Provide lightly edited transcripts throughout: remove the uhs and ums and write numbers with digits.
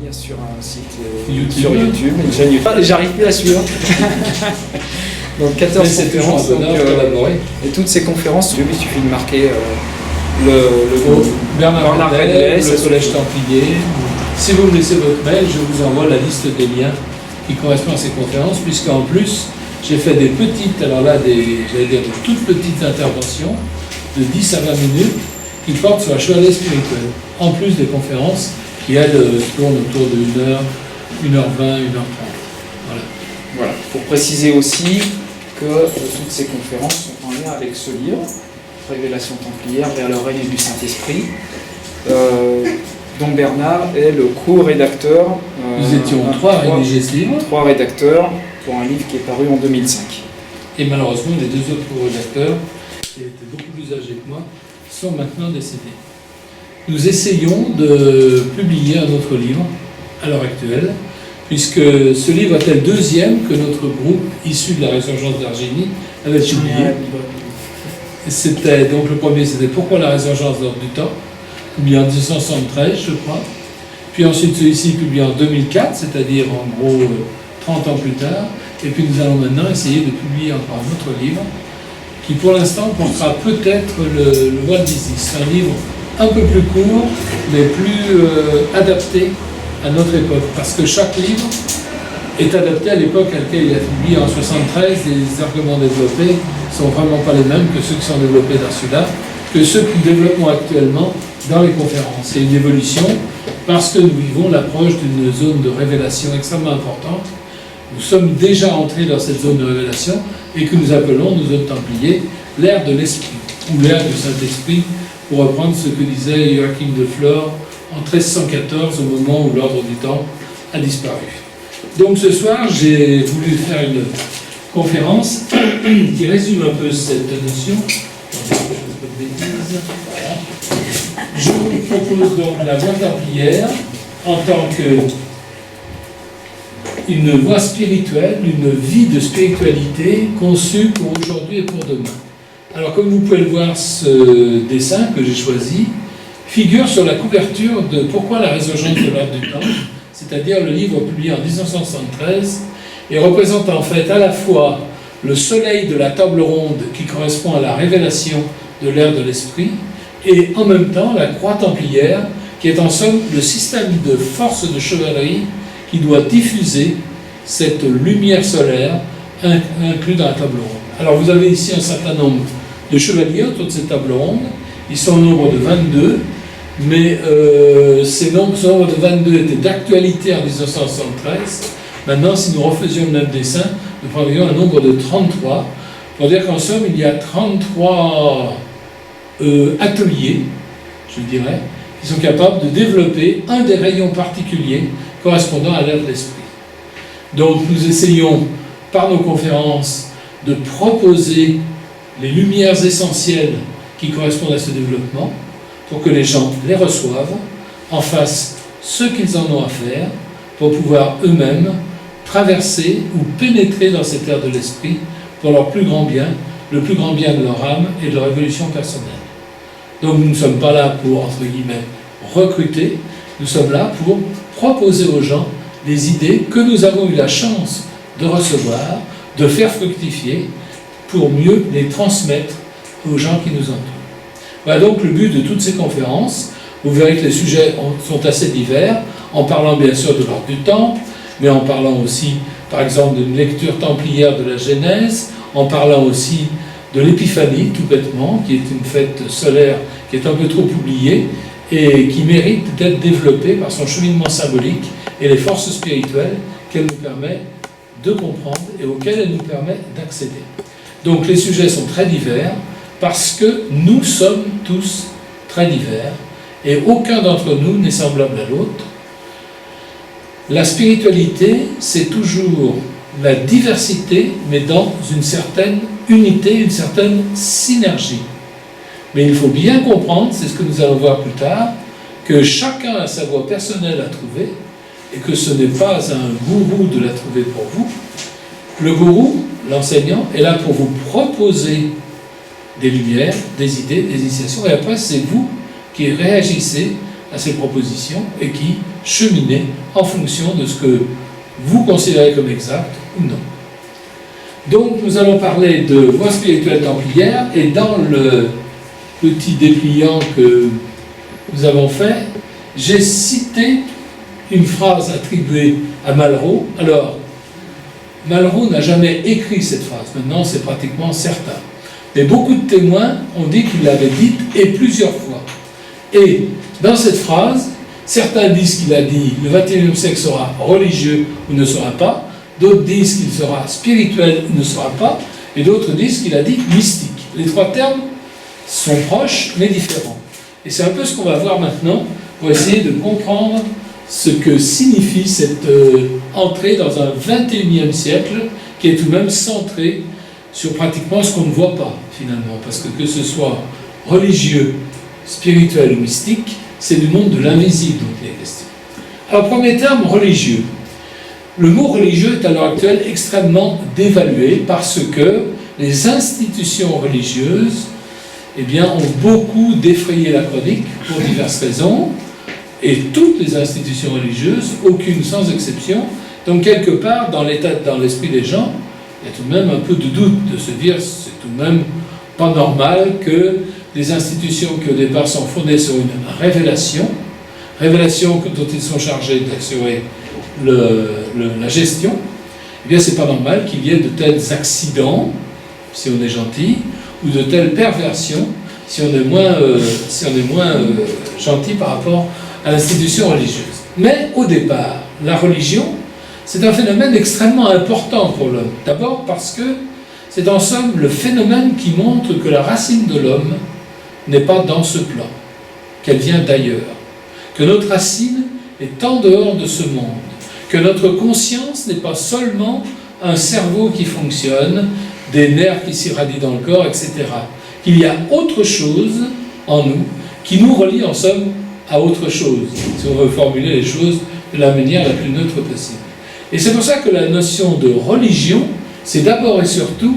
venir sur un site YouTube. sur YouTube, une chaîne YouTube. J'arrive plus à suivre. Donc 14 conférences. Donc, et toutes ces conférences, il suffit de marquer le Bernard Redley, le Collège Templier. Si vous me laissez votre mail, je vous envoie la liste des liens qui correspondent à ces conférences, puisqu'en plus, j'ai fait des petites, alors là, j'allais dire de toutes petites interventions de 10 à 20 minutes qui portent sur la chevalerie spirituelle, en plus des conférences qui, elles, tournent autour de 1h, 1h20, 1h30. Voilà. Pour préciser aussi que toutes ces conférences sont en lien avec ce livre, Révélation templière vers le règne du Saint-Esprit, dont Bernard est le co-rédacteur. Nous étions 3 à rédiger ce livre. 3 rédacteurs pour un livre qui est paru en 2005. Et malheureusement, les 2 autres co-rédacteurs, qui étaient beaucoup plus âgés que moi, sont maintenant décédés. Nous essayons de publier un autre livre à l'heure actuelle, puisque ce livre est le deuxième que notre groupe, issu de la résurgence d'Argénie, avait publié. C'était donc le premier, c'était Pourquoi la résurgence d'ordre du temps, publié en 1973, je crois. Puis ensuite celui-ci publié en 2004, c'est-à-dire en gros 30 ans plus tard. Et puis nous allons maintenant essayer de publier encore un autre livre qui pour l'instant portera peut-être le voile d'Isis. C'est un livre un peu plus court, mais plus adapté à notre époque. Parce que chaque livre est adapté à l'époque à laquelle il a été publié en 1973. Les arguments développés ne sont vraiment pas les mêmes que ceux qui sont développés dans celui-là, que ceux que nous développons actuellement dans les conférences. C'est une évolution parce que nous vivons l'approche d'une zone de révélation extrêmement importante. Nous sommes déjà entrés dans cette zone de révélation et que nous appelons, nous autres Templiers, l'ère de l'Esprit, ou l'ère du Saint-Esprit, pour reprendre ce que disait Joachim de Flore en 1314, au moment où l'ordre du temps a disparu. Donc ce soir, j'ai voulu faire une conférence qui résume un peu cette notion. Je vous propose donc la voie templière en tant qu'une voie spirituelle, une vie de spiritualité conçue pour aujourd'hui et pour demain. Alors comme vous pouvez le voir, ce dessin que j'ai choisi figure sur la couverture de Pourquoi la résurgence de l'ordre du temps, c'est-à-dire le livre publié en 1973, et représente en fait à la fois le soleil de la table ronde qui correspond à la révélation de l'ère de l'esprit, et en même temps la croix templière qui est en somme le système de force de chevalerie qui doit diffuser cette lumière solaire inclue dans la table ronde. Alors vous avez ici un certain nombre de chevaliers autour de cette table ronde, ils sont au nombre de 22, mais ce nombre de 22 était d'actualité en 1973. Maintenant, si nous refaisions le même dessin, nous prendrions un nombre de 33, pour dire qu'en somme, il y a 33 ateliers, je dirais, qui sont capables de développer un des rayons particuliers correspondant à l'ère de l'esprit. Donc nous essayons, par nos conférences, de proposer les lumières essentielles qui correspondent à ce développement, pour que les gens les reçoivent, en fassent ce qu'ils en ont à faire, pour pouvoir eux-mêmes traverser ou pénétrer dans cette ère de l'esprit pour leur plus grand bien, le plus grand bien de leur âme et de leur évolution personnelle. Donc nous ne sommes pas là pour, entre guillemets, recruter, nous sommes là pour proposer aux gens des idées que nous avons eu la chance de recevoir, de faire fructifier, pour mieux les transmettre aux gens qui nous entourent. Voilà donc le but de toutes ces conférences. Vous verrez que les sujets sont assez divers, en parlant bien sûr de l'ordre du temps, mais en parlant aussi, par exemple, d'une lecture templière de la Genèse, en parlant aussi de l'épiphanie, tout bêtement, qui est une fête solaire qui est un peu trop oubliée et qui mérite d'être développée par son cheminement symbolique et les forces spirituelles qu'elle nous permet de comprendre et auxquelles elle nous permet d'accéder. Donc les sujets sont très divers parce que nous sommes tous très divers et aucun d'entre nous n'est semblable à l'autre. La spiritualité, c'est toujours la diversité, mais dans une certaine unité, une certaine synergie. Mais il faut bien comprendre, c'est ce que nous allons voir plus tard, que chacun a sa voie personnelle à trouver et que ce n'est pas un gourou de la trouver pour vous. Le gourou, l'enseignant, est là pour vous proposer des lumières, des idées, des initiations, et après c'est vous qui réagissez à ces propositions et qui cheminer en fonction de ce que vous considérez comme exact ou non. Donc nous allons parler de voie spirituelle templière, et dans le petit dépliant que nous avons fait, j'ai cité une phrase attribuée à Malraux. Alors, Malraux n'a jamais écrit cette phrase, maintenant c'est pratiquement certain. Mais beaucoup de témoins ont dit qu'il l'avait dite, et plusieurs fois. Et dans cette phrase, certains disent qu'il a dit « le XXIe siècle sera religieux ou ne sera pas », d'autres disent qu'il sera spirituel ou ne sera pas, et d'autres disent qu'il a dit « mystique ». Les trois termes sont proches mais différents. Et c'est un peu ce qu'on va voir maintenant pour essayer de comprendre ce que signifie cette entrée dans un XXIe siècle qui est tout de même centré sur pratiquement ce qu'on ne voit pas finalement, parce que ce soit religieux, spirituel ou mystique, c'est du monde de l'invisible dont il est question. Alors, premier terme, religieux. Le mot religieux est à l'heure actuelle extrêmement dévalué parce que les institutions religieuses, eh bien, ont beaucoup défrayé la chronique pour diverses raisons, et toutes les institutions religieuses, aucune sans exception. Donc, quelque part, dans l'esprit des gens, il y a tout de même un peu de doute de se dire c'est tout de même pas normal que des institutions qui au départ sont fondées sur une révélation dont ils sont chargés d'assurer la gestion, eh bien c'est pas normal qu'il y ait de tels accidents, si on est gentil, ou de telles perversions, si on est moins gentil par rapport à l'institution religieuse. Mais au départ, la religion, c'est un phénomène extrêmement important pour l'homme. D'abord parce que c'est en somme le phénomène qui montre que la racine de l'homme n'est pas dans ce plan, qu'elle vient d'ailleurs, que notre racine est en dehors de ce monde, que notre conscience n'est pas seulement un cerveau qui fonctionne, des nerfs qui s'irradient dans le corps, etc. Qu'il y a autre chose en nous qui nous relie en somme à autre chose, si on veut formuler les choses de la manière la plus neutre possible. Et c'est pour ça que la notion de religion, c'est d'abord et surtout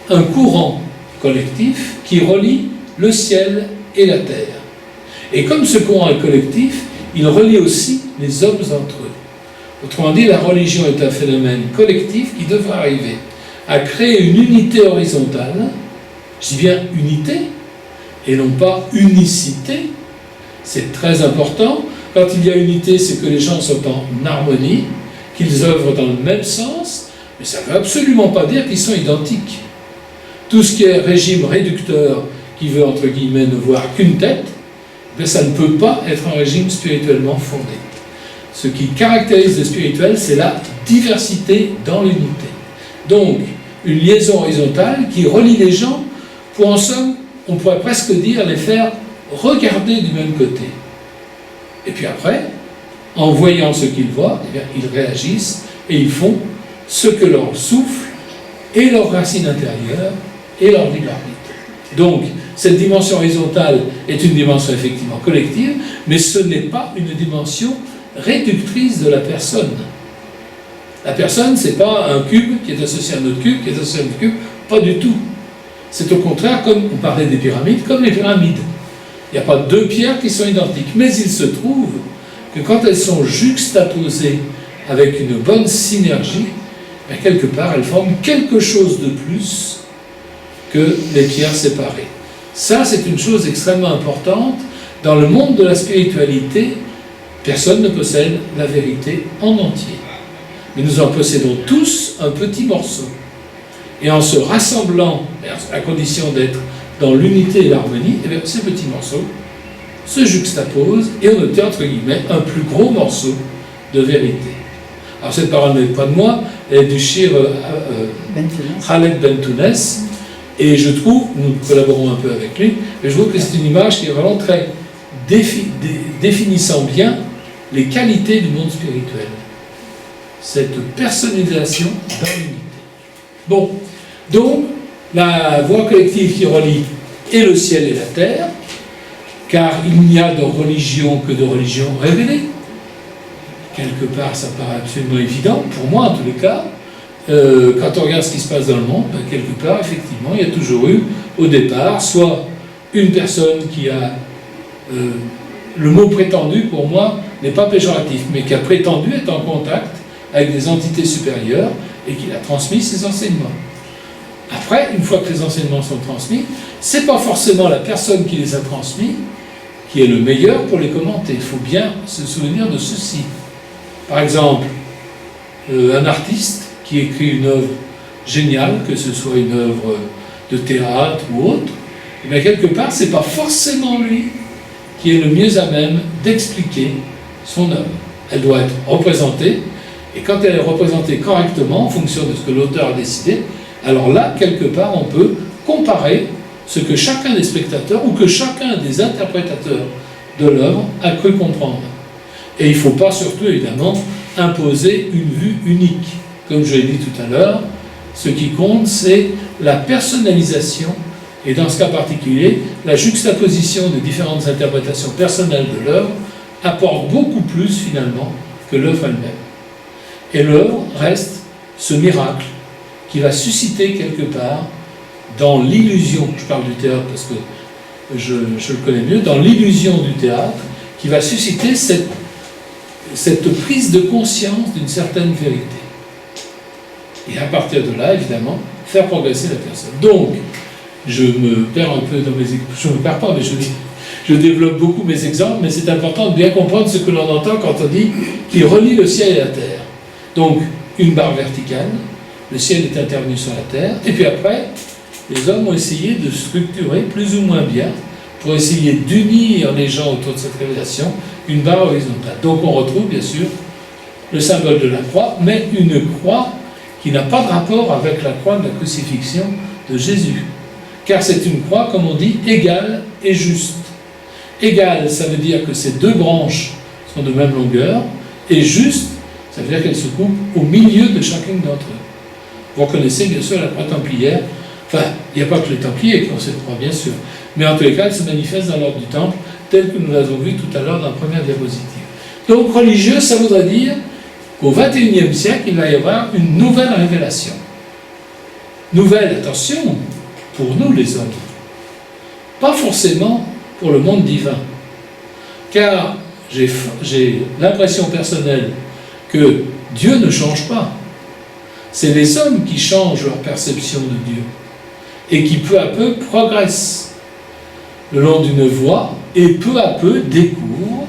un courant collectif qui relie le ciel et la terre. Et comme ce courant est collectif, il relie aussi les hommes entre eux. Autrement dit, la religion est un phénomène collectif qui devrait arriver à créer une unité horizontale, je dis bien unité, et non pas unicité. C'est très important. Quand il y a unité, c'est que les gens sont en harmonie, qu'ils œuvrent dans le même sens, mais ça ne veut absolument pas dire qu'ils sont identiques. Tout ce qui est régime réducteur, qui veut, entre guillemets, ne voir qu'une tête, ben ça ne peut pas être un régime spirituellement fondé. Ce qui caractérise le spirituel, c'est la diversité dans l'unité. Donc, une liaison horizontale qui relie les gens pour, en somme, on pourrait presque dire, les faire regarder du même côté. Et puis après, en voyant ce qu'ils voient, eh bien, ils réagissent et ils font ce que leur souffle et leur racine intérieure et leur libre arbitre. Donc, cette dimension horizontale est une dimension effectivement collective, mais ce n'est pas une dimension réductrice de la personne. La personne, ce n'est pas un cube qui est associé à un autre cube, qui est associé à un autre cube, pas du tout. C'est au contraire, comme on parlait des pyramides, comme les pyramides. Il n'y a pas deux pierres qui sont identiques, mais il se trouve que quand elles sont juxtaposées avec une bonne synergie, bien quelque part, elles forment quelque chose de plus que les pierres séparées. Ça, c'est une chose extrêmement importante. Dans le monde de la spiritualité, personne ne possède la vérité en entier. Mais nous en possédons tous un petit morceau. Et en se rassemblant, à condition d'être dans l'unité et l'harmonie, eh bien, ces petits morceaux se juxtaposent et on obtient, entre guillemets, un plus gros morceau de vérité. Alors cette parole n'est pas de moi, elle est du Shir Khaled Bentounes, et je trouve, nous collaborons un peu avec lui, et je trouve que c'est une image qui est vraiment très définissant bien les qualités du monde spirituel. Cette personnalisation dans l'unité. Bon, donc, la voie collective qui relie et le ciel et la terre, car il n'y a de religion que de religion révélée. Quelque part, ça paraît absolument évident, pour moi en tous les cas. Quand on regarde ce qui se passe dans le monde, ben, quelque part, effectivement, il y a toujours eu, au départ, soit une personne qui a, le mot prétendu, pour moi, n'est pas péjoratif, mais qui a prétendu être en contact avec des entités supérieures et qui a transmis ses enseignements. Après, une fois que les enseignements sont transmis, ce n'est pas forcément la personne qui les a transmis qui est le meilleur pour les commenter. Il faut bien se souvenir de ceci. Par exemple, un artiste qui écrit une œuvre géniale, que ce soit une œuvre de théâtre ou autre, et bien quelque part, ce n'est pas forcément lui qui est le mieux à même d'expliquer son œuvre. Elle doit être représentée, et quand elle est représentée correctement, en fonction de ce que l'auteur a décidé, alors là, quelque part, on peut comparer ce que chacun des spectateurs ou que chacun des interprétateurs de l'œuvre a cru comprendre. Et il ne faut pas surtout, évidemment, imposer une vue unique. Comme je l'ai dit tout à l'heure, ce qui compte, c'est la personnalisation, et dans ce cas particulier, la juxtaposition des différentes interprétations personnelles de l'œuvre apporte beaucoup plus, finalement, que l'œuvre elle-même. Et l'œuvre reste ce miracle qui va susciter quelque part, dans l'illusion, je parle du théâtre parce que je le connais mieux, dans l'illusion du théâtre, qui va susciter cette prise de conscience d'une certaine vérité. Et à partir de là, évidemment, faire progresser la personne. Donc, je me perds un peu dans mes exemples, je ne me perds pas, mais je développe beaucoup mes exemples, mais c'est important de bien comprendre ce que l'on entend quand on dit qu'il relie le ciel et la terre. Donc, une barre verticale, le ciel est intervenu sur la terre, et puis après, les hommes ont essayé de structurer plus ou moins bien, pour essayer d'unir les gens autour de cette révélation, une barre horizontale. Donc on retrouve bien sûr le symbole de la croix, mais une croix qui n'a pas de rapport avec la croix de la crucifixion de Jésus. Car c'est une croix, comme on dit, égale et juste. Égale, ça veut dire que ces deux branches sont de même longueur, et juste, ça veut dire qu'elles se coupent au milieu de chacune d'entre eux. Vous reconnaissez bien sûr la croix templière. Enfin, il n'y a pas que les Templiers qui ont cette croix, bien sûr. Mais en tous les cas, elle se manifeste dans l'ordre du Temple, tel que nous l'avons vu tout à l'heure dans la première diapositive. Donc, religieux, ça voudrait dire qu'au XXIe siècle, il va y avoir une nouvelle révélation. Nouvelle, attention, pour nous les hommes. Pas forcément pour le monde divin. Car j'ai l'impression personnelle que Dieu ne change pas. C'est les hommes qui changent leur perception de Dieu et qui peu à peu progressent le long d'une voie et peu à peu découvrent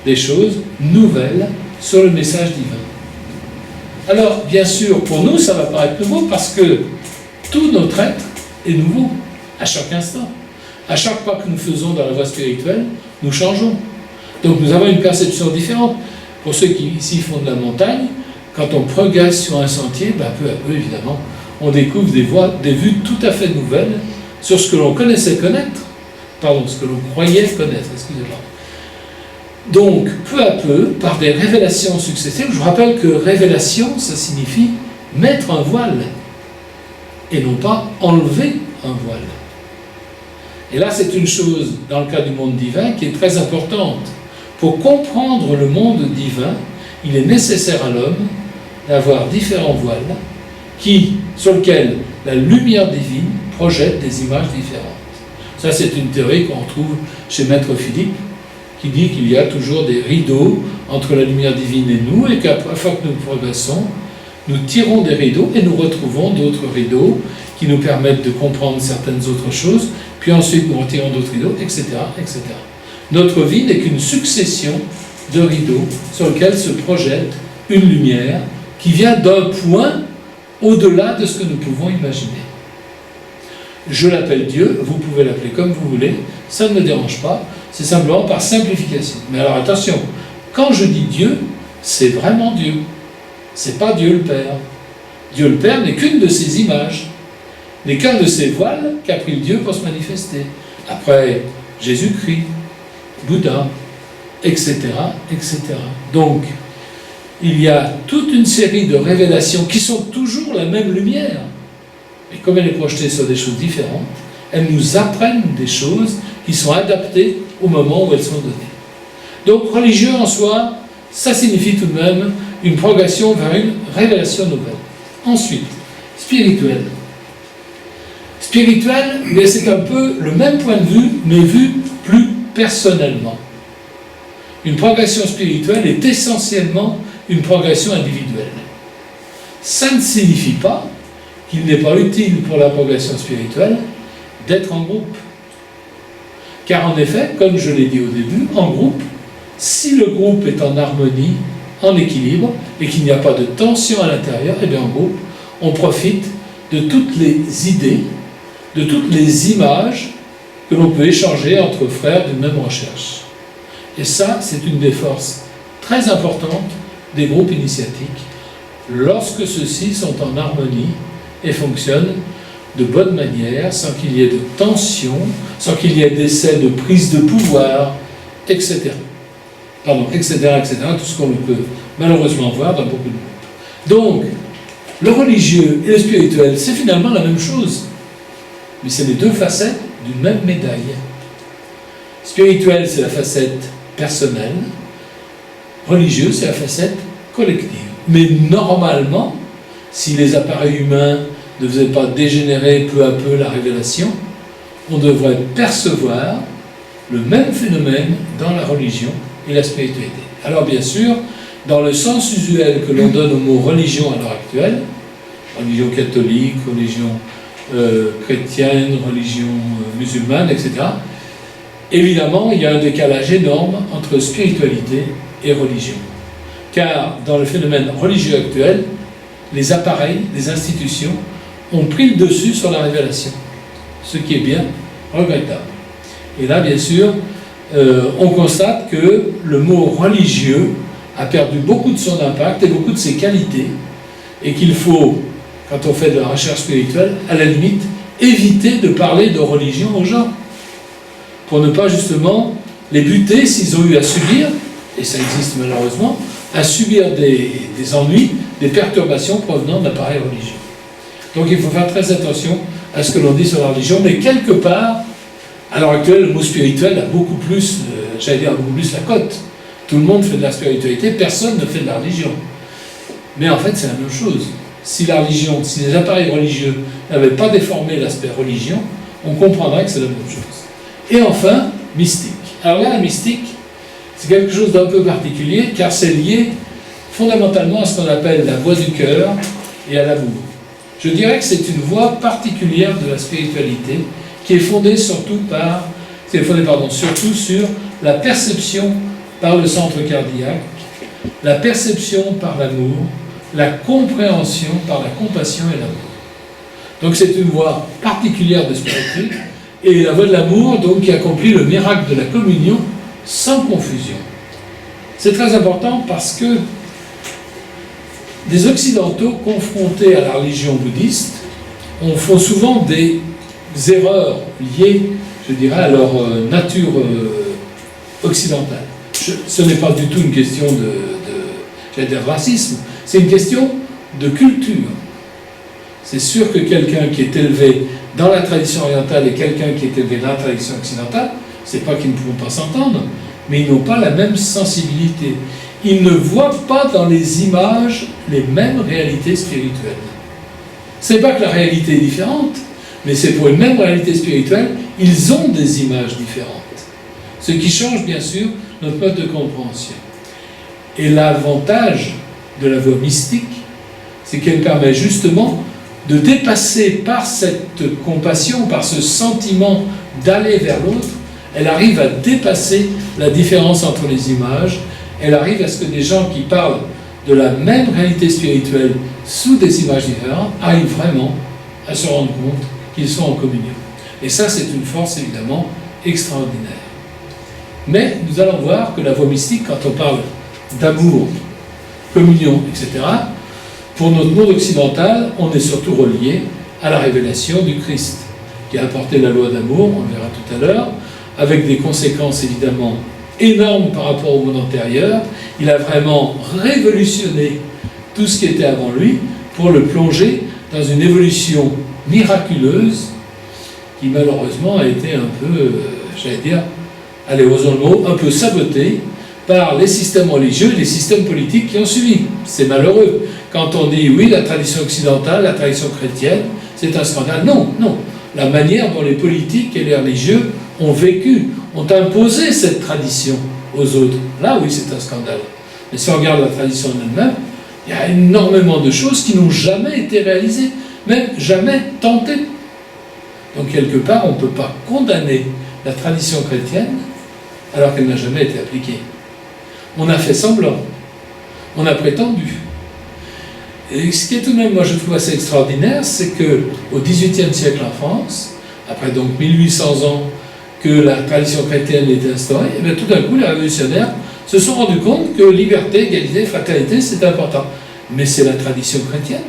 des choses nouvelles sur le message divin. Alors, bien sûr, pour nous, ça va paraître nouveau parce que tout notre être est nouveau à chaque instant. À chaque pas que nous faisons dans la voie spirituelle, nous changeons. Donc nous avons une perception différente. Pour ceux qui ici font de la montagne, quand on progresse sur un sentier, peu à peu, évidemment, on découvre des vues tout à fait nouvelles sur ce que l'on connaissait connaître, ce que l'on croyait connaître, excusez-moi. Donc, peu à peu, par des révélations successives, je vous rappelle que révélation, ça signifie mettre un voile, et non pas enlever un voile. Et là, c'est une chose, dans le cas du monde divin, qui est très importante. Pour comprendre le monde divin, il est nécessaire à l'homme d'avoir différents voiles sur lesquels la lumière divine projette des images différentes. Ça, c'est une théorie qu'on retrouve chez Maître Philippe, qui dit qu'il y a toujours des rideaux entre la lumière divine et nous, et qu'à chaque fois que nous progressons, nous tirons des rideaux et nous retrouvons d'autres rideaux qui nous permettent de comprendre certaines autres choses, puis ensuite nous retirons d'autres rideaux, etc., etc. Notre vie n'est qu'une succession de rideaux sur lesquels se projette une lumière qui vient d'un point au-delà de ce que nous pouvons imaginer. Je l'appelle Dieu, vous pouvez l'appeler comme vous voulez, ça ne me dérange pas, c'est simplement par simplification. Mais alors attention, quand je dis Dieu, c'est vraiment Dieu. C'est pas Dieu le Père. Dieu le Père n'est qu'une de ses images, n'est qu'un de ses voiles qu'a pris le Dieu pour se manifester. Après Jésus-Christ, Bouddha, etc., etc. Donc, il y a toute une série de révélations qui sont toujours la même lumière. Et comme elle est projetée sur des choses différentes, elles nous apprennent des choses qui sont adaptées au moment où elles sont données. Donc, religieux en soi, ça signifie tout de même une progression vers une révélation nouvelle. Ensuite, spirituel. Spirituel, mais c'est un peu le même point de vue, mais vu plus personnellement. Une progression spirituelle est essentiellement une progression individuelle. Ça ne signifie pas qu'il n'est pas utile pour la progression spirituelle d'être en groupe. Car en effet, comme je l'ai dit au début, en groupe, si le groupe est en harmonie, en équilibre, et qu'il n'y a pas de tension à l'intérieur, et bien en groupe, on profite de toutes les idées, de toutes les images que l'on peut échanger entre frères d'une même recherche. Et ça, c'est une des forces très importantes des groupes initiatiques, lorsque ceux-ci sont en harmonie et fonctionnent de bonne manière, sans qu'il y ait de tension, sans qu'il y ait d'essais de prise de pouvoir, etc. Etc., tout ce qu'on peut malheureusement voir dans beaucoup de groupes. Donc, le religieux et le spirituel, c'est finalement la même chose. Mais c'est les deux facettes d'une même médaille. Spirituel, c'est la facette personnelle. Religieux, c'est la facette collective. Mais normalement, si les appareils humains ne faisaient pas dégénérer peu à peu la révélation, on devrait percevoir le même phénomène dans la religion et la spiritualité. Alors bien sûr, dans le sens usuel que l'on donne au mot religion à l'heure actuelle, religion catholique, religion chrétienne, religion musulmane, etc., évidemment, il y a un décalage énorme entre spiritualité et religion. Car dans le phénomène religieux actuel, les appareils, les institutions ont pris le dessus sur la révélation, ce qui est bien regrettable. Et là, bien sûr, on constate que le mot religieux a perdu beaucoup de son impact et beaucoup de ses qualités, et qu'il faut, quand on fait de la recherche spirituelle, à la limite, éviter de parler de religion aux gens, pour ne pas justement les buter s'ils ont eu à subir, et ça existe malheureusement, à subir des ennuis, des perturbations provenant d'appareils religieux. Donc il faut faire très attention à ce que l'on dit sur la religion, mais quelque part, à l'heure actuelle, le mot spirituel a beaucoup plus, beaucoup plus la cote. Tout le monde fait de la spiritualité, personne ne fait de la religion. Mais en fait, c'est la même chose. Si la religion, si les appareils religieux n'avaient pas déformé l'aspect religion, on comprendrait que c'est la même chose. Et enfin, mystique. Alors là, la mystique, c'est quelque chose d'un peu particulier, car c'est lié fondamentalement à ce qu'on appelle la voie du cœur et à l'amour. Je dirais que c'est une voie particulière de la spiritualité qui est fondée surtout sur la perception par le centre cardiaque, la perception par l'amour, la compréhension par la compassion et l'amour. Donc c'est une voie particulière de spiritualité, et la voie de l'amour, donc, qui accomplit le miracle de la communion sans confusion. C'est très important parce que des Occidentaux confrontés à la religion bouddhiste font souvent des erreurs liées, je dirais, à leur nature occidentale. Ce n'est pas du tout une question de racisme, c'est une question de culture. C'est sûr que quelqu'un qui est élevé dans la tradition orientale et quelqu'un qui est élevé dans la tradition occidentale, c'est pas qu'ils ne pourront pas s'entendre, mais ils n'ont pas la même sensibilité. Ils ne voient pas dans les images les mêmes réalités spirituelles. C'est pas que la réalité est différente, mais c'est pour une même réalité spirituelle, ils ont des images différentes. Ce qui change bien sûr notre mode de compréhension. Et l'avantage de la voie mystique, c'est qu'elle permet justement de dépasser par cette compassion, par ce sentiment d'aller vers l'autre, elle arrive à dépasser la différence entre les images, elle arrive à ce que des gens qui parlent de la même réalité spirituelle sous des images différentes arrivent vraiment à se rendre compte qu'ils sont en communion. Et ça, c'est une force évidemment extraordinaire. Mais nous allons voir que la voie mystique, quand on parle d'amour, communion, etc., pour notre monde occidental, on est surtout relié à la révélation du Christ, qui a apporté la loi d'amour, on le verra tout à l'heure, avec des conséquences évidemment énormes par rapport au monde antérieur. Il a vraiment révolutionné tout ce qui était avant lui pour le plonger dans une évolution miraculeuse qui malheureusement a été un peu, osons le mot, un peu sabotée par les systèmes religieux et les systèmes politiques qui ont suivi. C'est malheureux. Quand on dit oui, la tradition occidentale, la tradition chrétienne, c'est un scandale. Non, non. La manière dont les politiques et les religieux ont vécu, ont imposé cette tradition aux autres, là oui c'est un scandale. Mais si on regarde la tradition en elle-même, il y a énormément de choses qui n'ont jamais été réalisées, même jamais tentées. Donc quelque part, on ne peut pas condamner la tradition chrétienne alors qu'elle n'a jamais été appliquée. On a fait semblant, on a prétendu. Et ce qui est tout de même, moi je trouve assez extraordinaire, c'est qu'au XVIIIe siècle en France, après donc 1800 ans que la tradition chrétienne est instaurée, et bien tout d'un coup les révolutionnaires se sont rendus compte que liberté, égalité, fraternité, c'est important. Mais c'est la tradition chrétienne.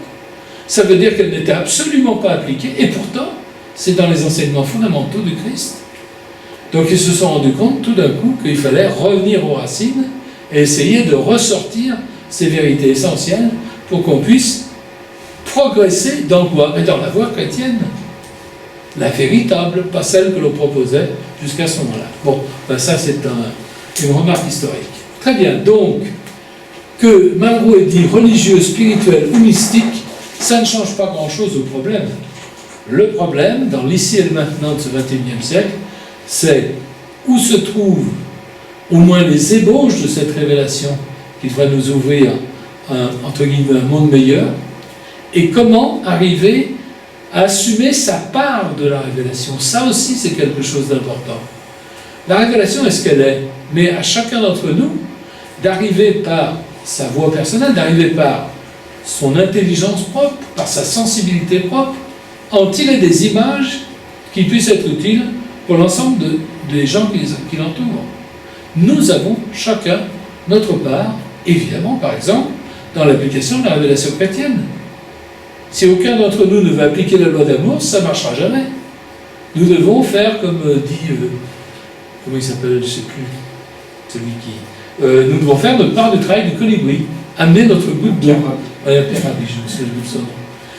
Ça veut dire qu'elle n'était absolument pas appliquée, et pourtant, c'est dans les enseignements fondamentaux du Christ. Donc ils se sont rendus compte tout d'un coup qu'il fallait revenir aux racines et essayer de ressortir ces vérités essentielles pour qu'on puisse progresser dans quoi? Mais dans la voie chrétienne. La véritable, pas celle que l'on proposait jusqu'à ce moment-là. Bon, ben ça c'est une remarque historique. Très bien, donc, que Malraux ait dit religieux, spirituel ou mystique, ça ne change pas grand-chose au problème. Le problème, dans l'ici et le maintenant de ce XXIe siècle, c'est où se trouvent au moins les ébauches de cette révélation qui devrait nous ouvrir entre guillemets un monde meilleur, et comment arriver à assumer sa part de la révélation. Ça aussi c'est quelque chose d'important. La révélation est ce qu'elle est, mais à chacun d'entre nous d'arriver par sa voie personnelle, d'arriver par son intelligence propre, par sa sensibilité propre, à en tirer des images qui puissent être utiles pour l'ensemble des gens qui l'entourent. Nous avons chacun notre part, évidemment, par exemple, dans l'application de la révélation chrétienne. Si aucun d'entre nous ne veut appliquer la loi d'amour, ça ne marchera jamais. Nous devons faire, comme dit, comment il s'appelle, je ne sais plus, celui qui... nous devons faire notre part du travail du colibri, amener notre goutte d'eau. Pierre Rabhi, je me souviens de son nom.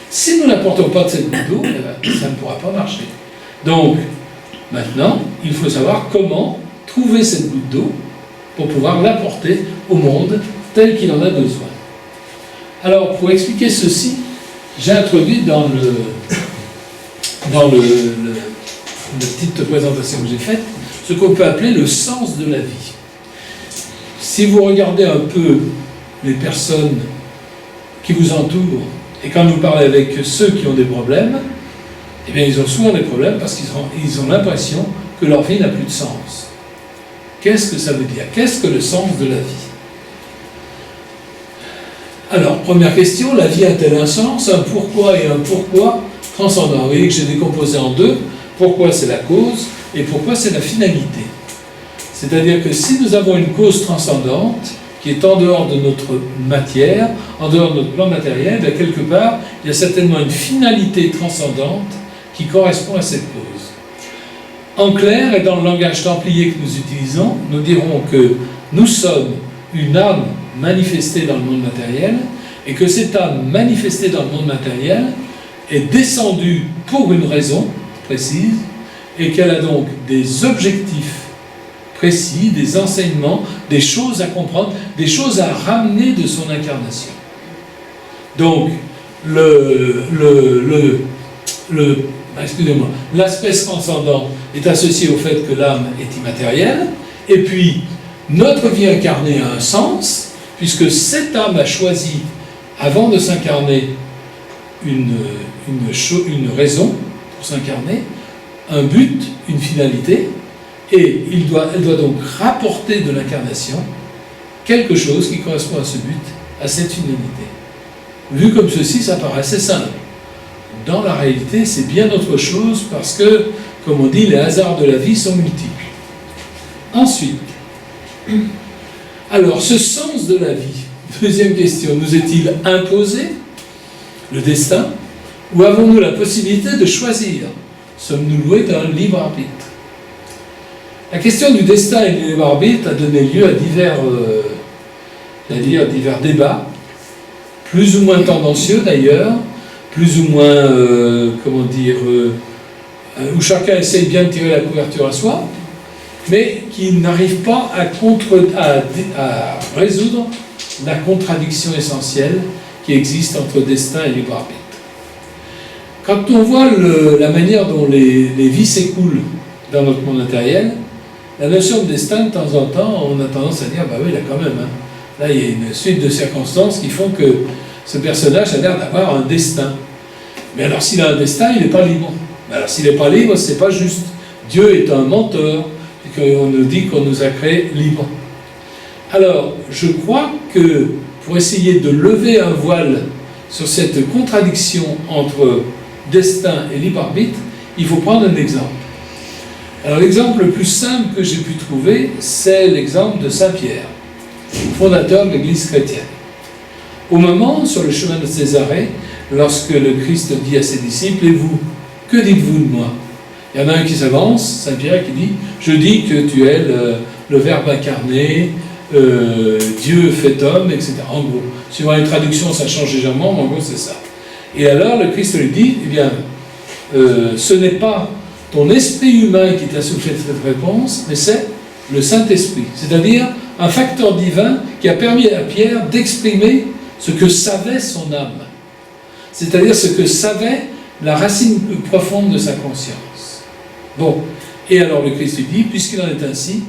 Si nous n'apportons pas de cette goutte d'eau, ça ne pourra pas marcher. Donc, maintenant, il faut savoir comment trouver cette goutte d'eau pour pouvoir l'apporter au monde tel qu'il en a besoin. Alors, pour expliquer ceci, j'ai introduit dans la petite présentation que j'ai faite, ce qu'on peut appeler le sens de la vie. Si vous regardez un peu les personnes qui vous entourent, et quand vous parlez avec ceux qui ont des problèmes, eh bien ils ont souvent des problèmes parce qu'ils ont l'impression que leur vie n'a plus de sens. Qu'est-ce que ça veut dire? Qu'est-ce que le sens de la vie? Alors, première question, la vie a-t-elle un sens, un pourquoi et un pourquoi transcendant? Vous voyez que j'ai décomposé en deux. Pourquoi c'est la cause et pourquoi c'est la finalité. C'est-à-dire que si nous avons une cause transcendante qui est en dehors de notre matière, en dehors de notre plan matériel, bien quelque part, il y a certainement une finalité transcendante qui correspond à cette cause. En clair, et dans le langage templier que nous utilisons, nous dirons que nous sommes une âme manifestée dans le monde matériel, et que cette âme manifestée dans le monde matériel est descendue pour une raison précise, et qu'elle a donc des objectifs précis, des enseignements, des choses à comprendre, des choses à ramener de son incarnation. Donc, l'aspect transcendant est associé au fait que l'âme est immatérielle, et puis notre vie incarnée a un sens, puisque cette âme a choisi, avant de s'incarner, une raison pour s'incarner, un but, une finalité, et elle doit donc rapporter de l'incarnation quelque chose qui correspond à ce but, à cette finalité. Vu comme ceci, ça paraît assez simple. Dans la réalité, c'est bien autre chose parce que, comme on dit, les hasards de la vie sont multiples. Ensuite, alors, ce sens de la vie, deuxième question, nous est-il imposé, le destin, ou avons-nous la possibilité de choisir? Sommes-nous loués d'un libre arbitre? La question du destin et du libre arbitre a donné lieu à divers débats, plus ou moins tendancieux d'ailleurs, plus ou moins, où chacun essaye bien de tirer la couverture à soi, mais qui n'arrive pas à résoudre la contradiction essentielle qui existe entre destin et libre arbitre. Quand on voit la manière dont les vies s'écoulent dans notre monde matériel, la notion de destin, de temps en temps, on a tendance à dire, bah oui, là quand même, hein. Là il y a une suite de circonstances qui font que ce personnage a l'air d'avoir un destin. Mais alors s'il a un destin, il n'est pas libre. Alors s'il n'est pas libre, c'est pas juste. Dieu est un menteur, et qu'on nous dit qu'on nous a créés libres. Alors, je crois que pour essayer de lever un voile sur cette contradiction entre destin et libre arbitre, il faut prendre un exemple. Alors l'exemple le plus simple que j'ai pu trouver, c'est l'exemple de Saint Pierre, fondateur de l'Église chrétienne. Au moment, sur le chemin de Césarée, lorsque le Christ dit à ses disciples, « Et vous, que dites-vous de moi ?» Il y en a un qui s'avance, Saint Pierre, qui dit « Je dis que tu es le Verbe incarné, Dieu fait homme, etc. » En gros, suivant les traductions, ça change légèrement, mais en gros, c'est ça. Et alors, le Christ lui dit « Eh bien, ce n'est pas ton esprit humain qui t'a soufflé cette réponse, mais c'est le Saint-Esprit. » C'est-à-dire un facteur divin qui a permis à Pierre d'exprimer ce que savait son âme. C'est-à-dire ce que savait la racine plus profonde de sa conscience. Bon, et alors le Christ lui dit, puisqu'il en est ainsi,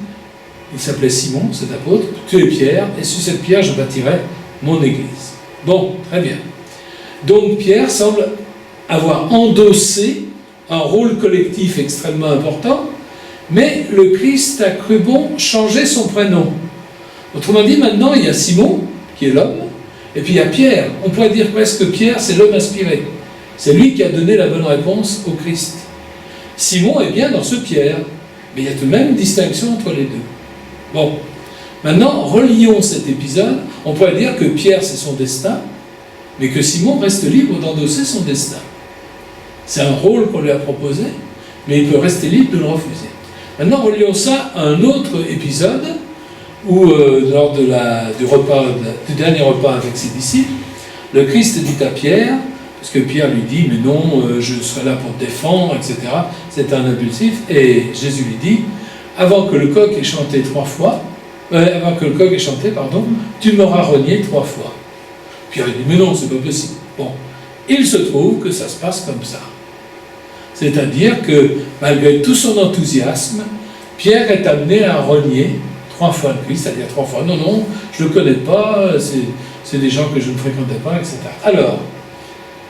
il s'appelait Simon, cet apôtre, tu es Pierre, et sur cette pierre je bâtirai mon église. Bon, très bien. Donc Pierre semble avoir endossé un rôle collectif extrêmement important, mais le Christ a cru bon changer son prénom. Autrement dit, maintenant il y a Simon, qui est l'homme, et puis il y a Pierre. On pourrait dire presque que Pierre, c'est l'homme inspiré. C'est lui qui a donné la bonne réponse au Christ. Simon est bien dans ce Pierre, mais il y a tout de même une distinction entre les deux. Bon, maintenant, relions cet épisode. On pourrait dire que Pierre, c'est son destin, mais que Simon reste libre d'endosser son destin. C'est un rôle qu'on lui a proposé, mais il peut rester libre de le refuser. Maintenant, relions ça à un autre épisode, où, lors du dernier repas avec ses disciples, le Christ dit à Pierre, parce que Pierre lui dit, mais non, je serai là pour te défendre, etc. C'est un impulsif. Et Jésus lui dit, avant que le coq ait chanté tu m'auras renié 3 fois. Pierre lui dit, mais non, c'est pas possible. Bon, il se trouve que ça se passe comme ça. C'est-à-dire que, malgré tout son enthousiasme, Pierre est amené à renier 3 fois le Christ, c'est-à-dire 3 fois, non, je ne le connais pas, c'est des gens que je ne fréquentais pas, etc. Alors,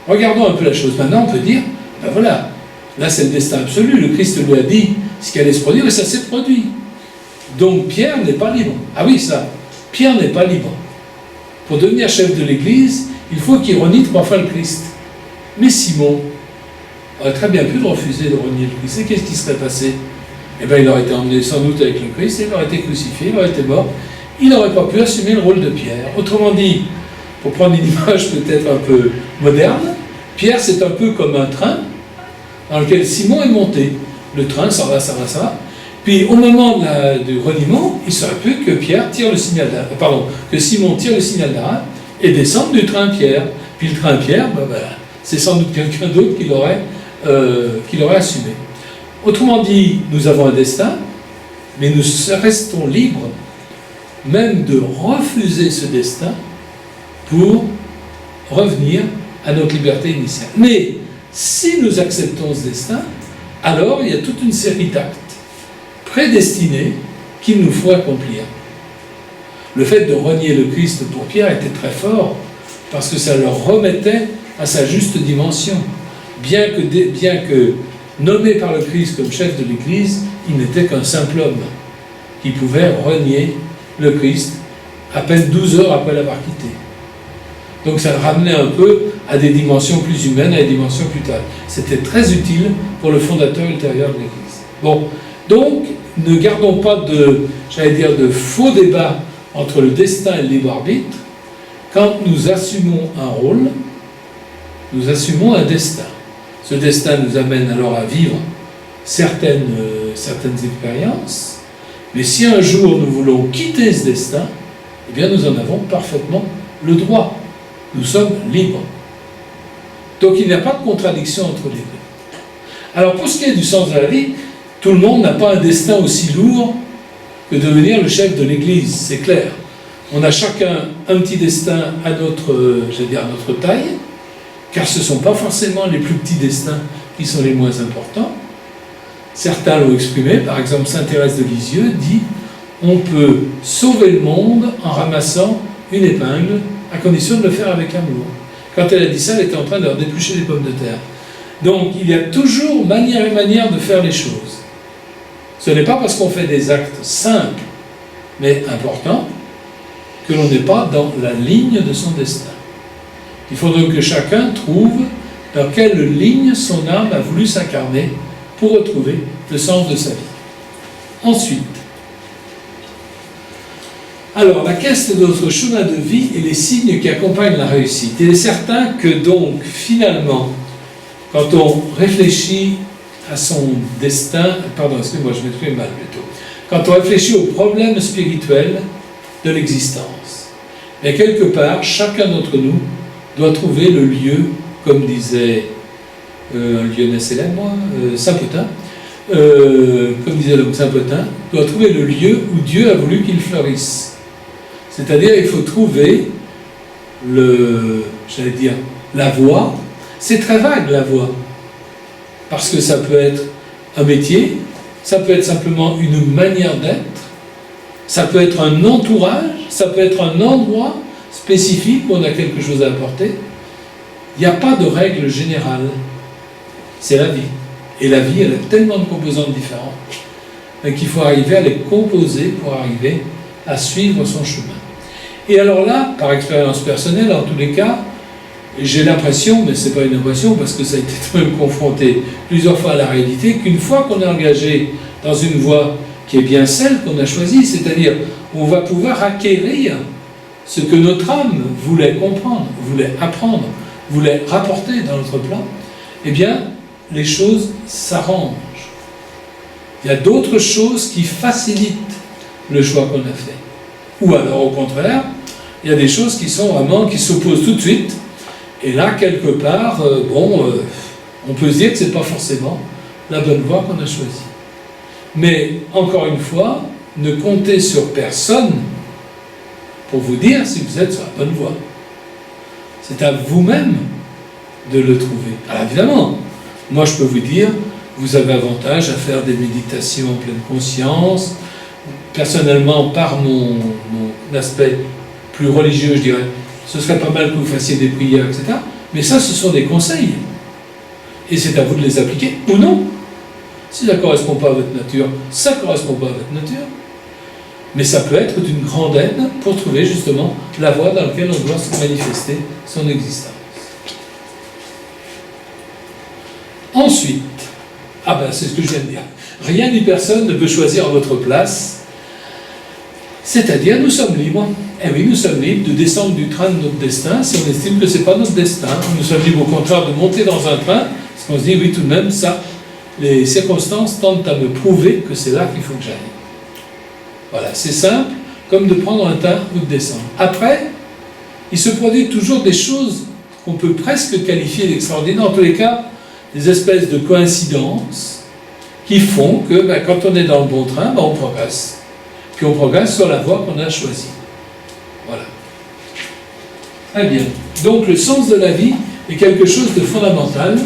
regardons un peu la chose. Maintenant, on peut dire, ben voilà, là c'est le destin absolu. Le Christ lui a dit ce qui allait se produire et ça s'est produit. Donc Pierre n'est pas libre. Ah oui, ça, Pierre n'est pas libre. Pour devenir chef de l'Église, il faut qu'il renie 3 fois le Christ. Mais Simon aurait très bien pu le refuser de renier le Christ. Et qu'est-ce qui serait passé? Eh bien, il aurait été emmené sans doute avec le Christ, il aurait été crucifié, il aurait été mort. Il n'aurait pas pu assumer le rôle de Pierre. Autrement dit, pour prendre une image peut-être un peu moderne, Pierre, c'est un peu comme un train dans lequel Simon est monté. Le train, ça va. Puis, au moment du reniement, il serait pu que Simon tire le signal d'arrêt et descende du train Pierre. Puis le train Pierre, c'est sans doute quelqu'un d'autre qui l'aurait assumé. Autrement dit, nous avons un destin, mais nous restons libres même de refuser ce destin pour revenir à notre liberté initiale. Mais si nous acceptons ce destin, alors il y a toute une série d'actes prédestinés qu'il nous faut accomplir. Le fait de renier le Christ pour Pierre était très fort, parce que ça le remettait à sa juste dimension. Bien que nommé par le Christ comme chef de l'Église, il n'était qu'un simple homme qui pouvait renier le Christ à peine 12 heures après l'avoir quitté. Donc ça le ramenait un peu à des dimensions plus humaines, à des dimensions plus tard. C'était très utile pour le fondateur ultérieur de l'Église. Bon, donc ne gardons pas de faux débats entre le destin et le libre arbitre. Quand nous assumons un rôle, nous assumons un destin. Ce destin nous amène alors à vivre certaines expériences, mais si un jour nous voulons quitter ce destin, eh bien nous en avons parfaitement le droit. Nous sommes libres. Donc il n'y a pas de contradiction entre les deux. Alors pour ce qui est du sens de la vie, tout le monde n'a pas un destin aussi lourd que devenir le chef de l'Église, c'est clair. On a chacun un petit destin à notre taille, car ce ne sont pas forcément les plus petits destins qui sont les moins importants. Certains l'ont exprimé, par exemple Sainte Thérèse de Lisieux dit « On peut sauver le monde en ramassant une épingle, à condition de le faire avec amour ». Quand elle a dit ça, elle était en train de leur déplucher des pommes de terre. Donc il y a toujours manière et manière de faire les choses. Ce n'est pas parce qu'on fait des actes simples, mais importants, que l'on n'est pas dans la ligne de son destin. Il faut donc que chacun trouve dans quelle ligne son âme a voulu s'incarner pour retrouver le sens de sa vie. Ensuite, alors la quête de notre chemin de vie et les signes qui accompagnent la réussite. Il est certain que donc, finalement, quand on réfléchit à son destin, pardon, excusez-moi, je m'exprime mal plutôt, quand on réfléchit aux problèmes spirituels de l'existence, mais quelque part, chacun d'entre nous doit trouver le lieu, comme disait un Lyonnais célèbre, Saint-Potin, comme disait l'homme Saint-Potin, doit trouver le lieu où Dieu a voulu qu'il fleurisse. C'est-à-dire, il faut trouver la voie. C'est très vague, la voie. Parce que ça peut être un métier, ça peut être simplement une manière d'être, ça peut être un entourage, ça peut être un endroit spécifique où on a quelque chose à apporter. Il n'y a pas de règle générale. C'est la vie. Et la vie, elle a tellement de composantes différentes qu'il faut arriver à les composer pour arriver à suivre son chemin. Et alors là, par expérience personnelle, en tous les cas, j'ai l'impression, mais ce n'est pas une impression parce que ça a été même confronté plusieurs fois à la réalité, qu'une fois qu'on est engagé dans une voie qui est bien celle qu'on a choisie, c'est-à-dire on va pouvoir acquérir ce que notre âme voulait comprendre, voulait apprendre, voulait rapporter dans notre plan, eh bien, les choses s'arrangent. Il y a d'autres choses qui facilitent le choix qu'on a fait. Ou alors, au contraire, il y a des choses qui sont vraiment, qui s'opposent tout de suite. Et là, quelque part, on peut se dire que ce n'est pas forcément la bonne voie qu'on a choisie. Mais, encore une fois, ne comptez sur personne pour vous dire si vous êtes sur la bonne voie. C'est à vous-même de le trouver. Alors évidemment, moi je peux vous dire, vous avez avantage à faire des méditations en pleine conscience. Personnellement, par mon aspect plus religieux, je dirais, ce serait pas mal que vous fassiez des prières, etc. Mais ça, ce sont des conseils. Et c'est à vous de les appliquer, ou non. Si ça ne correspond pas à votre nature, ça ne correspond pas à votre nature. Mais ça peut être d'une grande aide pour trouver justement la voie dans laquelle on doit se manifester son existence. Ensuite, c'est ce que je viens de dire. Rien ni personne ne peut choisir à votre place. C'est-à-dire, nous sommes libres. Eh oui, nous sommes libres de descendre du train de notre destin si on estime que ce n'est pas notre destin. Nous sommes libres au contraire de monter dans un train, parce qu'on se dit, oui, tout de même, ça, les circonstances tentent à me prouver que c'est là qu'il faut que j'aille. Voilà, c'est simple, comme de prendre un train ou de descendre. Après, il se produit toujours des choses qu'on peut presque qualifier d'extraordinaires, en tous les cas, des espèces de coïncidences qui font que quand on est dans le bon train, on progresse. Puis on progresse sur la voie qu'on a choisie. Voilà. Très bien. Donc le sens de la vie est quelque chose de fondamental.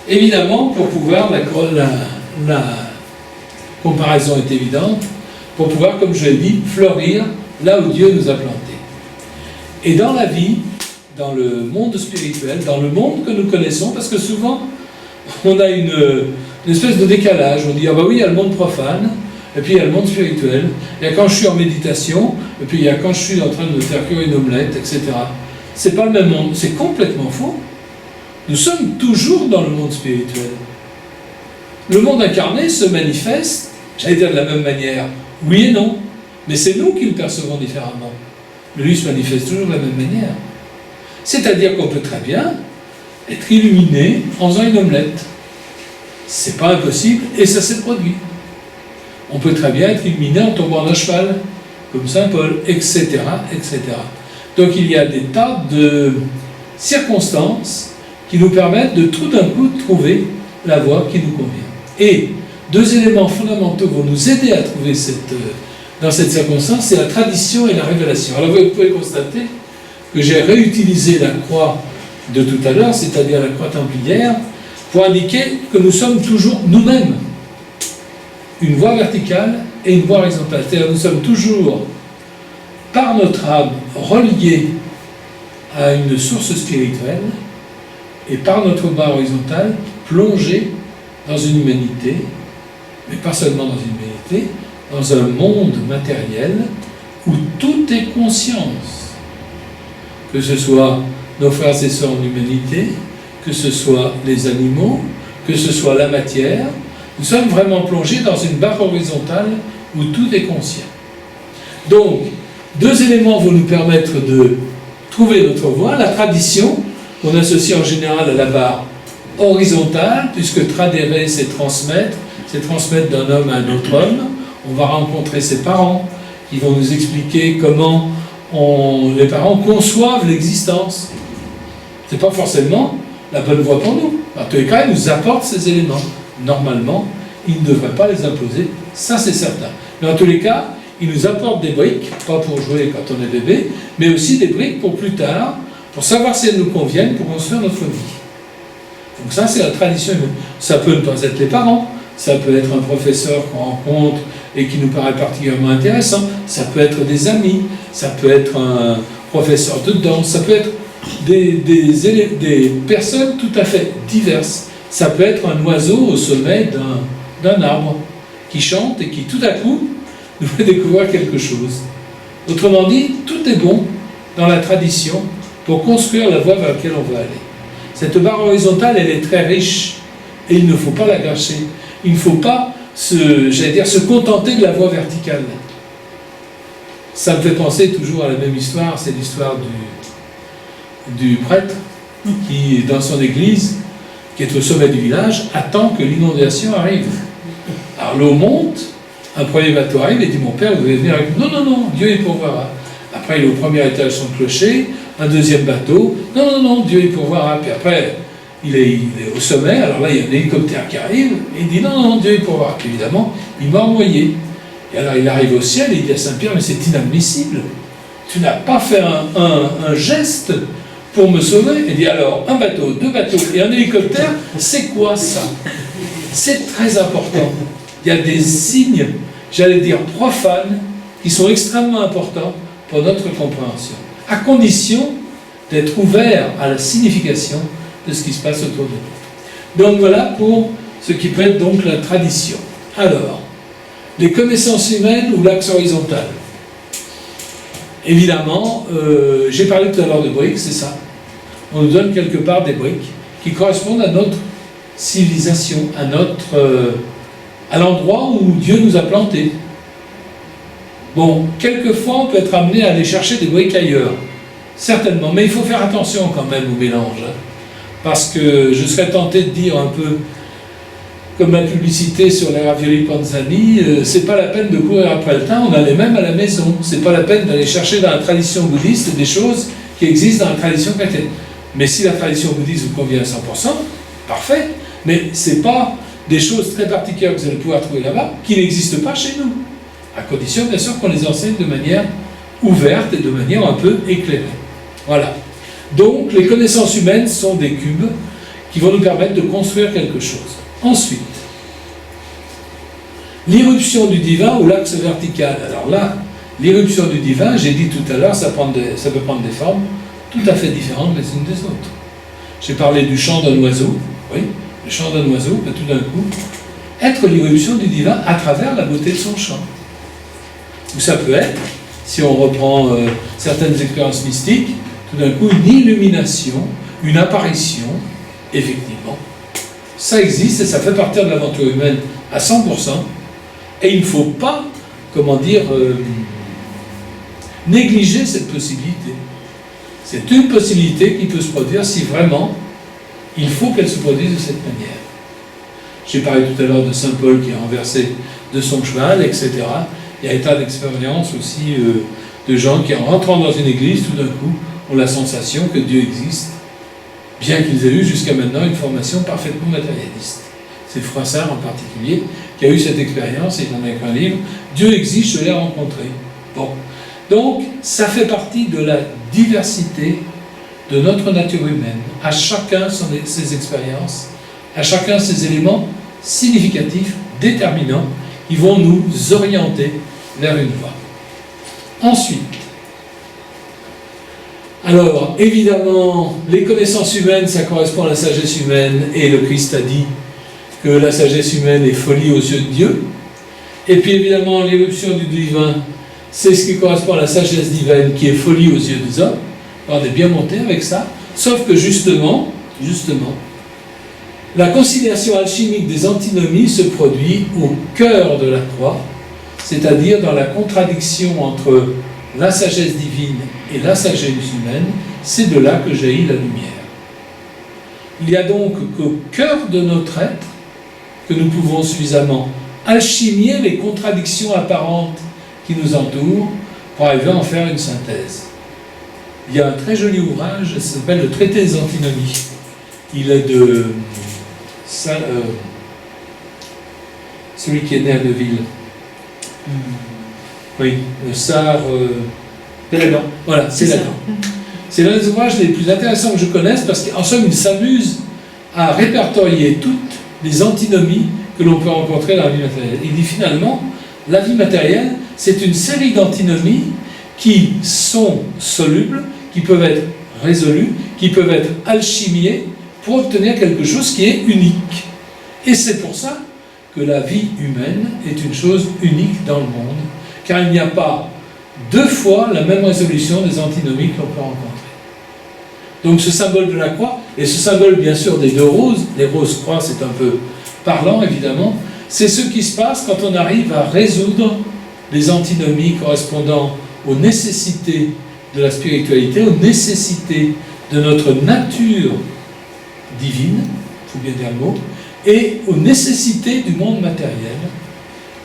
Évidemment, pour pouvoir, la comparaison est évidente, pour pouvoir, comme je l'ai dit, fleurir là où Dieu nous a plantés. Et dans la vie, dans le monde spirituel, dans le monde que nous connaissons, parce que souvent, on a une espèce de décalage. On dit, ah bah oui, il y a le monde profane, et puis il y a le monde spirituel. Il y a quand je suis en méditation, et puis il y a quand je suis en train de faire cuire une omelette, etc. C'est pas le même monde. C'est complètement faux. Nous sommes toujours dans le monde spirituel. Le monde incarné se manifeste, j'allais dire de la même manière, oui et non, mais c'est nous qui le percevons différemment. Mais lui se manifeste toujours de la même manière. C'est-à-dire qu'on peut très bien être illuminé en faisant une omelette. C'est pas impossible, et ça s'est produit. On peut très bien être illuminé en tombant d'un cheval, comme Saint Paul, etc., etc. Donc il y a des tas de circonstances qui nous permettent de tout d'un coup trouver la voie qui nous convient. Et deux éléments fondamentaux vont nous aider à trouver dans cette circonstance, c'est la tradition et la révélation. Alors vous pouvez constater que j'ai réutilisé la croix de tout à l'heure, c'est-à-dire la croix templière, pour indiquer que nous sommes toujours nous-mêmes. une voie verticale et une voie horizontale. C'est-à-dire que nous sommes toujours, par notre âme, reliés à une source spirituelle et par notre voie horizontale, plongés dans une humanité, mais pas seulement dans une humanité, dans un monde matériel où tout est conscience. Que ce soit nos frères et sœurs en humanité, que ce soit les animaux, que ce soit la matière, nous sommes vraiment plongés dans une barre horizontale où tout est conscient. Donc, deux éléments vont nous permettre de trouver notre voie. La tradition, qu'on associe en général à la barre horizontale, puisque tradérer, c'est transmettre d'un homme à un autre homme. On va rencontrer ses parents, qui vont nous expliquer comment les parents conçoivent l'existence. Ce n'est pas forcément la bonne voie pour nous. En tous les cas, ils nous apportent ces éléments. Normalement, ils ne devraient pas les imposer, ça c'est certain. Mais en tous les cas, ils nous apportent des briques, pas pour jouer quand on est bébé, mais aussi des briques pour plus tard, pour savoir si elles nous conviennent, pour construire notre vie. Donc ça, c'est la tradition humaine. Ça peut ne pas être les parents, ça peut être un professeur qu'on rencontre et qui nous paraît particulièrement intéressant, ça peut être des amis, ça peut être un professeur de danse, ça peut être des personnes tout à fait diverses. Ça peut être un oiseau au sommet d'un arbre qui chante et qui tout à coup nous fait découvrir quelque chose. Autrement dit, tout est bon dans la tradition pour construire la voie vers laquelle on veut aller. Cette barre horizontale, elle est très riche et il ne faut pas la gâcher. Il ne faut pas se contenter de la voie verticale. Ça me fait penser toujours à la même histoire, c'est l'histoire du prêtre qui, dans son église, qui est au sommet du village, attend que l'inondation arrive. Alors l'eau monte, un premier bateau arrive et dit « Mon père, vous devez venir avec nous. » « Non, non, non, Dieu y pourvoira. » Après, il est au premier étage de son clocher, un deuxième bateau. « Non, non, non, Dieu y pourvoira. » Puis après, il est au sommet, alors là, il y a un hélicoptère qui arrive, et il dit « Non, non, Dieu y pourvoira. » Puis évidemment, il m'a envoyé. Et alors, il arrive au ciel et il dit à Saint-Pierre « Mais c'est inadmissible. Tu n'as pas fait un geste pour me sauver. » Il dit alors, un bateau, deux bateaux et un hélicoptère, c'est quoi ça? C'est très important. Il y a des signes, j'allais dire profanes, qui sont extrêmement importants pour notre compréhension, à condition d'être ouvert à la signification de ce qui se passe autour de nous. Donc voilà pour ce qui peut être donc la tradition. Alors, les connaissances humaines ou l'axe horizontal. Évidemment, j'ai parlé tout à l'heure de briques, c'est ça. On nous donne quelque part des briques qui correspondent à notre civilisation, à l'endroit où Dieu nous a plantés. Bon, quelquefois on peut être amené à aller chercher des briques ailleurs, certainement, mais il faut faire attention quand même au mélange, hein, parce que je serais tenté de dire un peu comme la publicité sur les raviolis Panzani, c'est pas la peine de courir après le temps, on a les mêmes à la maison, c'est pas la peine d'aller chercher dans la tradition bouddhiste des choses qui existent dans la tradition chrétienne. Mais si la tradition bouddhiste vous convient à 100%, parfait, mais c'est pas des choses très particulières que vous allez pouvoir trouver là-bas qui n'existent pas chez nous, à condition bien sûr qu'on les enseigne de manière ouverte et de manière un peu éclairée. Voilà. Donc les connaissances humaines sont des cubes qui vont nous permettre de construire quelque chose. Ensuite, l'irruption du divin ou l'axe vertical. Alors là, l'irruption du divin, j'ai dit tout à l'heure, ça peut prendre des formes tout à fait différentes les unes des autres. J'ai parlé du chant d'un oiseau, oui, le chant d'un oiseau peut tout d'un coup être l'irruption du divin à travers la beauté de son chant. Ou ça peut être, si on reprend certaines expériences mystiques, tout d'un coup une illumination, une apparition, effectivement. Ça existe et ça fait partie de l'aventure humaine à 100%. Et il ne faut pas, comment dire, négliger cette possibilité. C'est une possibilité qui peut se produire si vraiment il faut qu'elle se produise de cette manière. J'ai parlé tout à l'heure de Saint Paul qui a renversé de son cheval, etc. Il y a des tas d'expériences aussi de gens qui, en rentrant dans une église, tout d'un coup, ont la sensation que Dieu existe, bien qu'ils aient eu jusqu'à maintenant une formation parfaitement matérialiste. C'est Froissart en particulier qui a eu cette expérience, et il en a écrit un livre, « Dieu existe, je l'ai rencontré ». Bon. Donc, ça fait partie de la diversité de notre nature humaine. À chacun ses expériences, à chacun ses éléments significatifs, déterminants, qui vont nous orienter vers une voie. Ensuite, alors évidemment, les connaissances humaines, ça correspond à la sagesse humaine, et le Christ a dit que la sagesse humaine est folie aux yeux de Dieu. Et puis évidemment, l'éruption du divin, c'est ce qui correspond à la sagesse divine qui est folie aux yeux des hommes. On est bien monté avec ça, sauf que justement, la conciliation alchimique des antinomies se produit au cœur de la croix, c'est-à-dire dans la contradiction entre la sagesse divine et la sagesse humaine. C'est de là que jaillit la lumière. Il y a donc qu'au cœur de notre être que nous pouvons suffisamment alchimier les contradictions apparentes qui nous entourent pour arriver à en faire une synthèse. Il y a un très joli ouvrage, ça s'appelle Le Traité des antinomies. Il est de celui qui est né à Neuville. Oui, le Sar Péladan. Voilà, c'est Péladan. C'est l'un des ouvrages les plus intéressants que je connaisse parce qu'en somme, il s'amuse à répertorier toutes les antinomies que l'on peut rencontrer dans la vie matérielle. Il dit finalement, la vie matérielle, c'est une série d'antinomies qui sont solubles, qui peuvent être résolues, qui peuvent être alchimiées pour obtenir quelque chose qui est unique. Et c'est pour ça que la vie humaine est une chose unique dans le monde, car il n'y a pas deux fois la même résolution des antinomies que l'on peut rencontrer. Donc ce symbole de la croix, et ce symbole bien sûr des deux roses, les roses croix c'est un peu parlant évidemment, c'est ce qui se passe quand on arrive à résoudre les antinomies correspondant aux nécessités de la spiritualité, aux nécessités de notre nature divine, il faut bien dire le mot, et aux nécessités du monde matériel.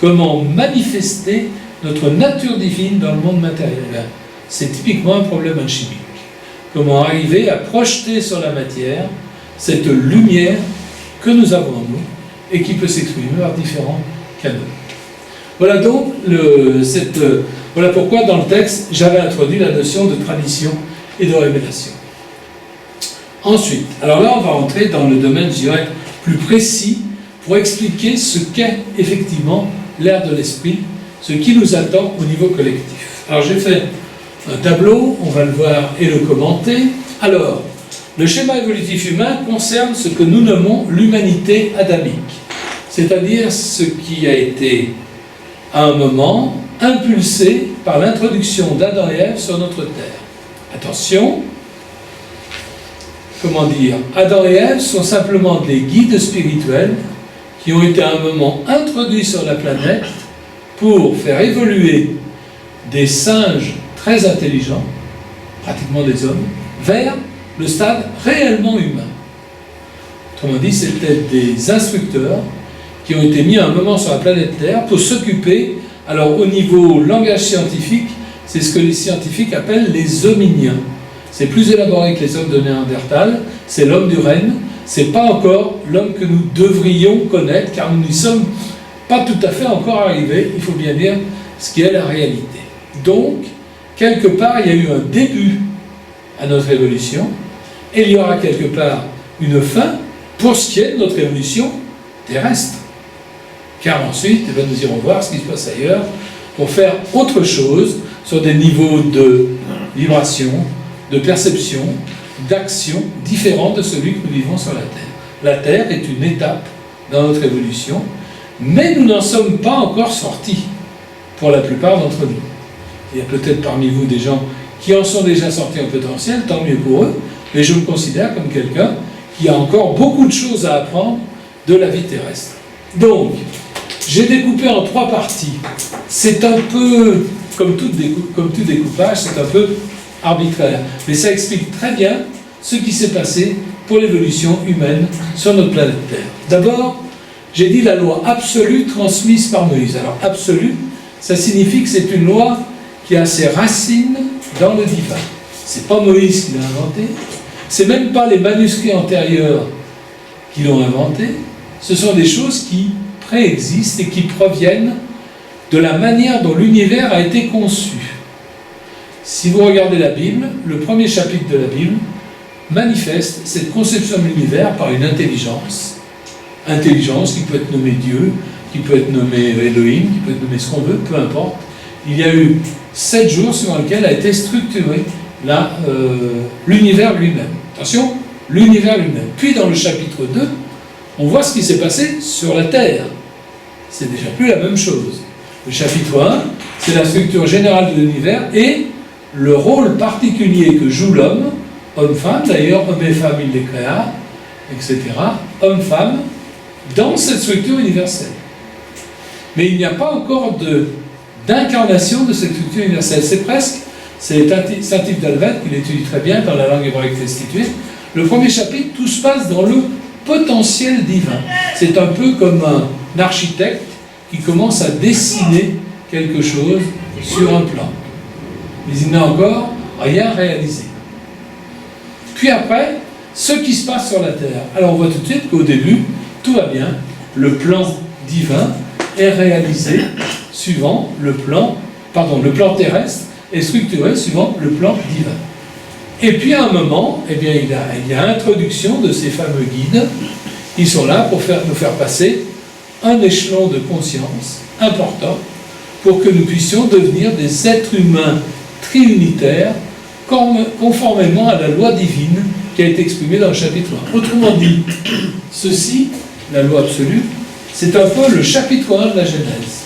Comment manifester notre nature divine dans le monde matériel? C'est typiquement un problème alchimique. Comment arriver à projeter sur la matière cette lumière que nous avons en nous et qui peut s'exprimer par différents canaux. Voilà donc voilà pourquoi dans le texte j'avais introduit la notion de tradition et de révélation. Ensuite, alors là on va rentrer dans le domaine, je dirais, plus précis pour expliquer ce qu'est effectivement l'ère de l'esprit, ce qui nous attend au niveau collectif. Alors j'ai fait un tableau, on va le voir et le commenter. Alors, le schéma évolutif humain concerne ce que nous nommons l'humanité adamique, c'est-à-dire ce qui a été à un moment impulsé par l'introduction d'Adam et Ève sur notre terre. Attention, comment dire, Adam et Ève sont simplement des guides spirituels qui ont été à un moment introduits sur la planète pour faire évoluer des singes très intelligents, pratiquement des hommes, vers le stade réellement humain. Autrement dit, c'était des instructeurs qui ont été mis à un moment sur la planète Terre pour s'occuper, alors au niveau langage scientifique, c'est ce que les scientifiques appellent les hominiens. C'est plus élaboré que les hommes de Néandertal, c'est l'homme du renne, c'est pas encore l'homme que nous devrions connaître, car nous n'y sommes pas tout à fait encore arrivés, il faut bien dire ce qui est la réalité. Donc, quelque part, il y a eu un début à notre évolution, et il y aura quelque part une fin pour ce qui est de notre évolution terrestre. Car ensuite, nous irons voir ce qui se passe ailleurs pour faire autre chose sur des niveaux de vibration, de perception, d'action différents de celui que nous vivons sur la Terre. La Terre est une étape dans notre évolution, mais nous n'en sommes pas encore sortis, pour la plupart d'entre nous. Il y a peut-être parmi vous des gens qui en sont déjà sortis en potentiel, tant mieux pour eux, mais je me considère comme quelqu'un qui a encore beaucoup de choses à apprendre de la vie terrestre. Donc, j'ai découpé en 3 parties. C'est un peu, comme tout découpage, c'est un peu arbitraire. Mais ça explique très bien ce qui s'est passé pour l'évolution humaine sur notre planète Terre. D'abord, j'ai dit la loi absolue transmise par Moïse. Alors, absolue, ça signifie que c'est une loi qui a ses racines dans le divin. C'est pas Moïse qui l'a inventé, c'est même pas les manuscrits antérieurs qui l'ont inventé, ce sont des choses qui préexistent et qui proviennent de la manière dont l'univers a été conçu. Si vous regardez la Bible, le premier chapitre de la Bible manifeste cette conception de l'univers par une intelligence qui peut être nommée Dieu, qui peut être nommé Elohim, qui peut être nommé ce qu'on veut, peu importe. Il y a eu 7 jours sur lesquels a été structuré l'univers lui-même. Attention, l'univers lui-même. Puis dans le chapitre 2, on voit ce qui s'est passé sur la Terre. C'est déjà plus la même chose. Le chapitre 1, c'est la structure générale de l'univers et le rôle particulier que joue l'homme, homme-femme, d'ailleurs, homme et femme, il les créa, etc., homme-femme, dans cette structure universelle. Mais il n'y a pas encore d'incarnation de cette structure universelle. C'est Saint-Yves d'Alvet qui l'étudie très bien dans la langue hébraïque restituée. Le premier chapitre, tout se passe dans le potentiel divin. C'est un peu comme un architecte qui commence à dessiner quelque chose sur un plan. Mais il n'a encore rien réalisé. Puis après, ce qui se passe sur la Terre. Alors on voit tout de suite qu'au début, tout va bien. Le plan divin est réalisé suivant le plan terrestre est structuré suivant le plan divin. Et puis à un moment, eh bien, il y a introduction de ces fameux guides qui sont là pour nous faire passer un échelon de conscience important pour que nous puissions devenir des êtres humains triunitaires conformément à la loi divine qui a été exprimée dans le chapitre 1. Autrement dit, ceci, la loi absolue, c'est un peu le chapitre 1 de la Genèse.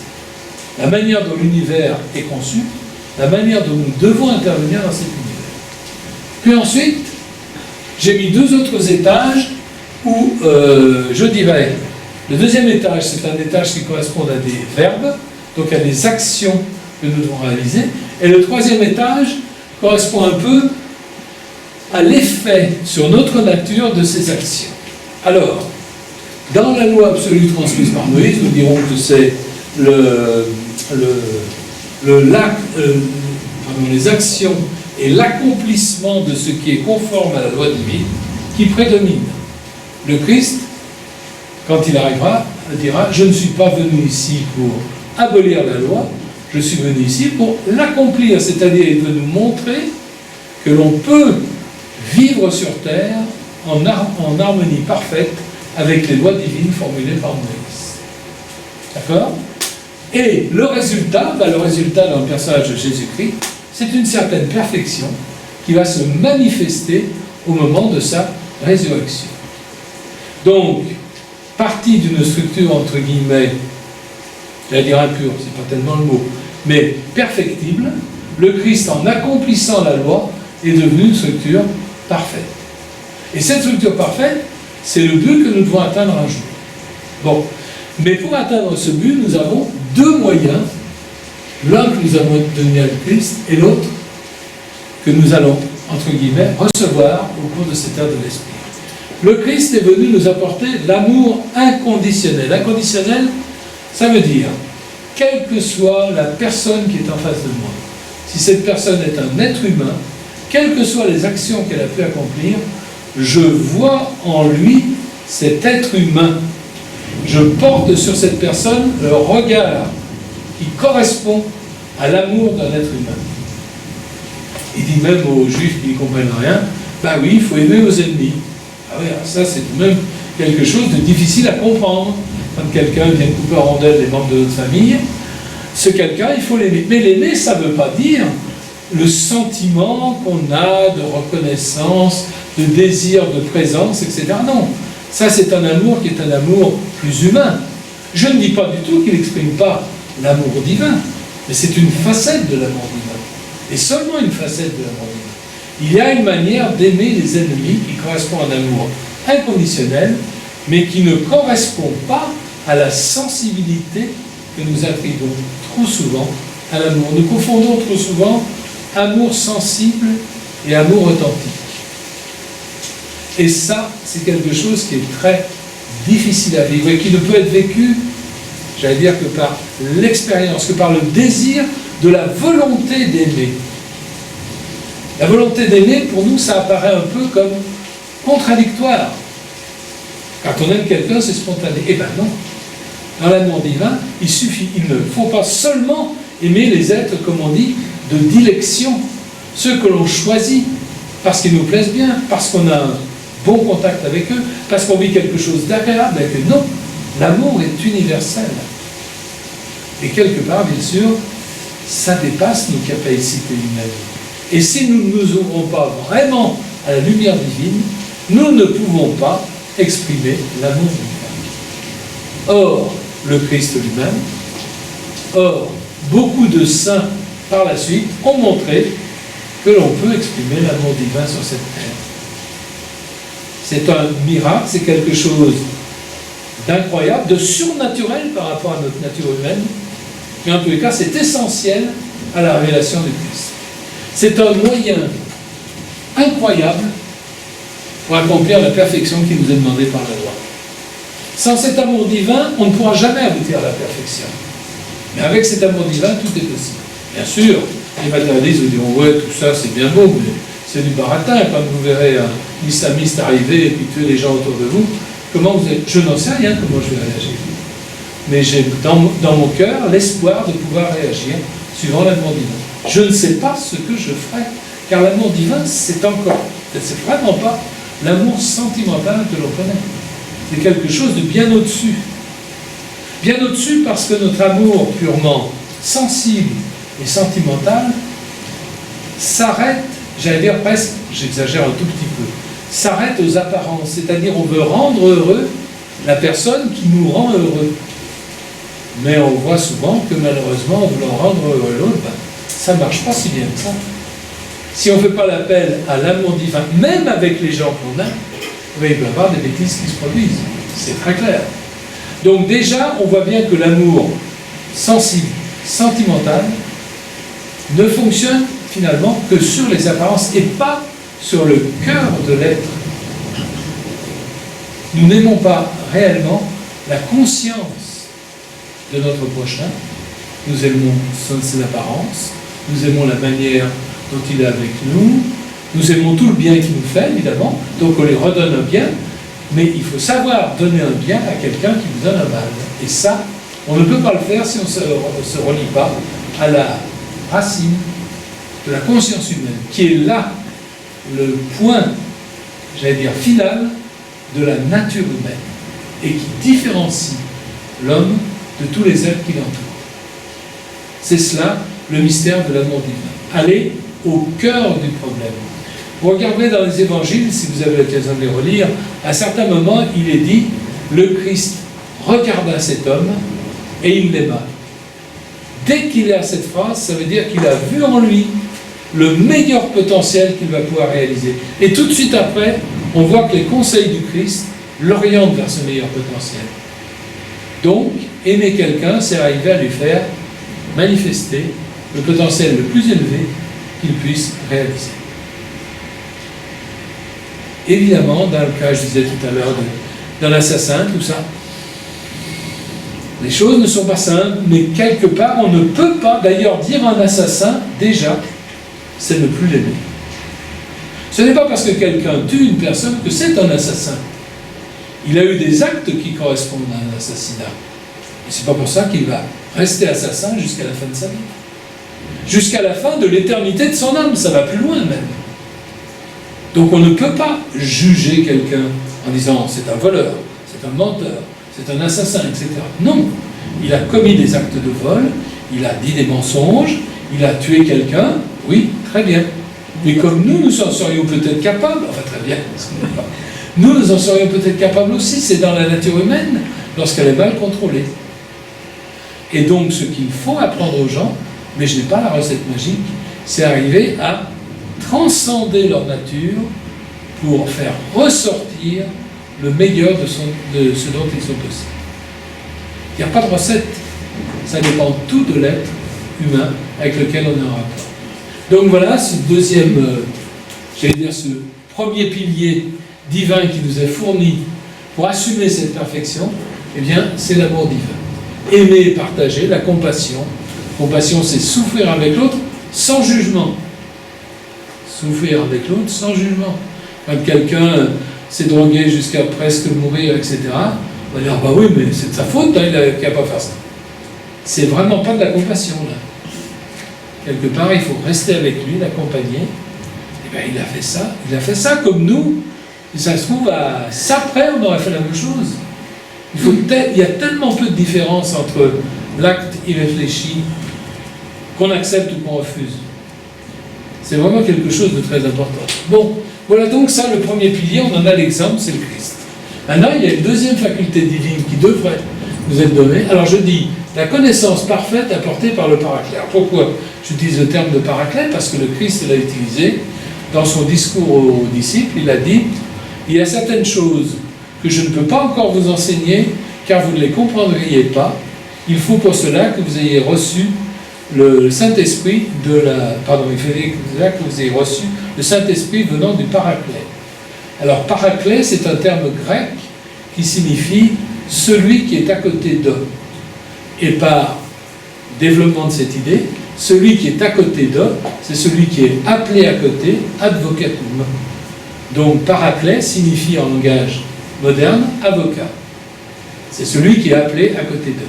La manière dont l'univers est conçu, la manière dont nous devons intervenir dans cet univers. Puis ensuite, j'ai mis 2 autres étages où, je dirais, le deuxième étage, c'est un étage qui correspond à des verbes, donc à des actions que nous devons réaliser. Et le troisième étage correspond un peu à l'effet sur notre nature de ces actions. Alors, dans la loi absolue transmise par Moïse, nous dirons que c'est les actions et l'accomplissement de ce qui est conforme à la loi divine qui prédomine. Le Christ, quand il arrivera, dira « Je ne suis pas venu ici pour abolir la loi, je suis venu ici pour l'accomplir », c'est-à-dire il veut nous montrer que l'on peut vivre sur terre en harmonie parfaite avec les lois divines formulées par Moïse. D'accord ? Et le résultat dans le personnage de Jésus-Christ, c'est une certaine perfection qui va se manifester au moment de sa résurrection. Donc, partie d'une structure entre guillemets, j'allais dire impure, c'est pas tellement le mot, mais perfectible, le Christ, en accomplissant la loi, est devenu une structure parfaite. Et cette structure parfaite, c'est le but que nous devons atteindre un jour. Bon, mais pour atteindre ce but, nous avons 2 moyens. L'un que nous avons donné à Christ et l'autre que nous allons, entre guillemets, recevoir au cours de cette ère de l'Esprit. Le Christ est venu nous apporter l'amour inconditionnel. Inconditionnel, ça veut dire, quelle que soit la personne qui est en face de moi, si cette personne est un être humain, quelles que soient les actions qu'elle a pu accomplir, je vois en lui cet être humain. Je porte sur cette personne le regard qui correspond à l'amour d'un être humain. Il dit même aux Juifs qui ne comprennent rien, ben oui, il faut aimer nos ennemis. Ah oui, alors ça c'est tout de même quelque chose de difficile à comprendre. Quand quelqu'un vient couper en rondelles les membres de notre famille, ce quelqu'un, il faut l'aimer. Mais l'aimer, ça ne veut pas dire le sentiment qu'on a de reconnaissance, de désir de présence, etc. Non, ça c'est un amour qui est un amour plus humain. Je ne dis pas du tout qu'il n'exprime pas l'amour divin, mais c'est une facette de l'amour divin. Et seulement une facette de l'amour divin. Il y a une manière d'aimer les ennemis qui correspond à un amour inconditionnel, mais qui ne correspond pas à la sensibilité que nous attribuons trop souvent à l'amour. Nous confondons trop souvent amour sensible et amour authentique. Et ça, c'est quelque chose qui est très difficile à vivre et qui ne peut être vécu, j'allais dire, que par l'expérience, que par le désir de la volonté d'aimer. La volonté d'aimer, pour nous, ça apparaît un peu comme contradictoire. Quand on aime quelqu'un, c'est spontané. Eh bien non. Dans l'amour divin, il suffit, il ne faut pas seulement aimer les êtres, comme on dit, de dilection, ceux que l'on choisit, parce qu'ils nous plaisent bien, parce qu'on a un bon contact avec eux, parce qu'on vit quelque chose d'agréable avec eux. Non, l'amour est universel. Et quelque part, bien sûr, ça dépasse nos capacités humaines. Et si nous ne nous ouvrons pas vraiment à la lumière divine, nous ne pouvons pas exprimer l'amour divin. Or, le Christ lui-même, or, beaucoup de saints par la suite ont montré que l'on peut exprimer l'amour divin sur cette terre. C'est un miracle, c'est quelque chose d'incroyable, de surnaturel par rapport à notre nature humaine, mais en tous les cas, c'est essentiel à la révélation du Christ. C'est un moyen incroyable pour accomplir la perfection qui nous est demandée par la loi. Sans cet amour divin, on ne pourra jamais aboutir à la perfection. Mais avec cet amour divin, tout est possible. Bien sûr, les matérialistes vous diront, ouais, tout ça c'est bien beau, mais c'est du baratin. Quand vous verrez un islamiste arriver et puis tuer les gens autour de vous, comment vous êtes? Je n'en sais rien comment je vais réagir. Mais j'ai dans mon cœur l'espoir de pouvoir réagir suivant l'amour divin. Je ne sais pas ce que je ferai, car l'amour divin, c'est vraiment pas l'amour sentimental que l'on connaît. C'est quelque chose de bien au-dessus. Bien au-dessus parce que notre amour purement sensible et sentimental s'arrête, j'allais dire presque, j'exagère un tout petit peu, s'arrête aux apparences, c'est-à-dire on veut rendre heureux la personne qui nous rend heureux. Mais on voit souvent que malheureusement, en voulant rendre heureux l'autre, ça ne marche pas si bien que ça. Si on ne fait pas l'appel à l'amour divin, même avec les gens qu'on aime, il peut y avoir des bêtises qui se produisent. C'est très clair. Donc déjà, on voit bien que l'amour sensible, sentimental, ne fonctionne finalement que sur les apparences et pas sur le cœur de l'être. Nous n'aimons pas réellement la conscience de notre prochain. Nous aimons ses apparences, nous aimons la manière dont il est avec nous, nous aimons tout le bien qu'il nous fait, évidemment, donc on lui redonne un bien, mais il faut savoir donner un bien à quelqu'un qui nous donne un mal. Et ça, on ne peut pas le faire si on ne se relie pas à la racine de la conscience humaine, qui est là le point, j'allais dire, final de la nature humaine, et qui différencie l'homme de tous les êtres qui l'entourent. C'est cela, le mystère de l'amour divin. Aller au cœur du problème. Vous regardez dans les évangiles, si vous avez l'occasion de les relire, à certains moments, il est dit, le Christ regarda cet homme et il l'aima. Dès qu'il est à cette phrase, ça veut dire qu'il a vu en lui le meilleur potentiel qu'il va pouvoir réaliser. Et tout de suite après, on voit que les conseils du Christ l'orientent vers ce meilleur potentiel. Donc, aimer quelqu'un, c'est arriver à lui faire manifester le potentiel le plus élevé qu'il puisse réaliser. Évidemment, dans le cas, je disais tout à l'heure, d'un assassin, tout ça, les choses ne sont pas simples, mais quelque part, on ne peut pas, d'ailleurs, dire un assassin, déjà, c'est ne plus l'aimer. Ce n'est pas parce que quelqu'un tue une personne que c'est un assassin. Il a eu des actes qui correspondent à un assassinat. Et c'est pas pour ça qu'il va rester assassin jusqu'à la fin de sa vie. Jusqu'à la fin de l'éternité de son âme, ça va plus loin même. Donc on ne peut pas juger quelqu'un en disant c'est un voleur, c'est un menteur, c'est un assassin, etc. Non, il a commis des actes de vol, il a dit des mensonges, il a tué quelqu'un, oui, très bien. Mais comme nous en serions peut-être capables, enfin très bien, nous en serions peut-être capables aussi, c'est dans la nature humaine, lorsqu'elle est mal contrôlée. Et donc ce qu'il faut apprendre aux gens, mais je n'ai pas la recette magique, c'est arriver à transcender leur nature pour faire ressortir le meilleur de ce dont ils sont possibles. Il n'y a pas de recette, ça dépend tout de l'être humain avec lequel on est en rapport. Donc voilà, ce deuxième, j'allais dire ce premier pilier divin qui nous est fourni pour assumer cette perfection, eh bien c'est l'amour divin. Aimer et partager, la compassion. Compassion, c'est souffrir avec l'autre sans jugement. Souffrir avec l'autre sans jugement. Quand quelqu'un s'est drogué jusqu'à presque mourir, etc., on va dire, bah oui, mais c'est de sa faute, hein, il n'a pas fait ça. C'est vraiment pas de la compassion, là. Quelque part, il faut rester avec lui, l'accompagner. Et bien, il a fait ça comme nous. Et ça se trouve, à ça près, on aurait fait la même chose. Il y a tellement peu de différence entre l'acte irréfléchi, qu'on accepte ou qu'on refuse. C'est vraiment quelque chose de très important. Bon, voilà donc ça le premier pilier, on en a l'exemple, c'est le Christ. Maintenant, il y a une deuxième faculté divine qui devrait nous être donnée. Alors je dis, la connaissance parfaite apportée par le Paraclet. Pourquoi j'utilise le terme de Paraclet? Parce que le Christ l'a utilisé dans son discours aux disciples. Il a dit, il y a certaines choses que je ne peux pas encore vous enseigner, car vous ne les comprendriez pas. Il faut pour cela que vous ayez reçu le Saint-Esprit il fallait que vous ayez reçu le Saint-Esprit venant du Paraclet. Alors, Paraclet, c'est un terme grec qui signifie celui qui est à côté d'eux. Et par développement de cette idée, celui qui est à côté d'eux, c'est celui qui est appelé à côté, advocatum. Donc, Paraclet signifie en langage moderne avocat. C'est celui qui est appelé à côté d'eux.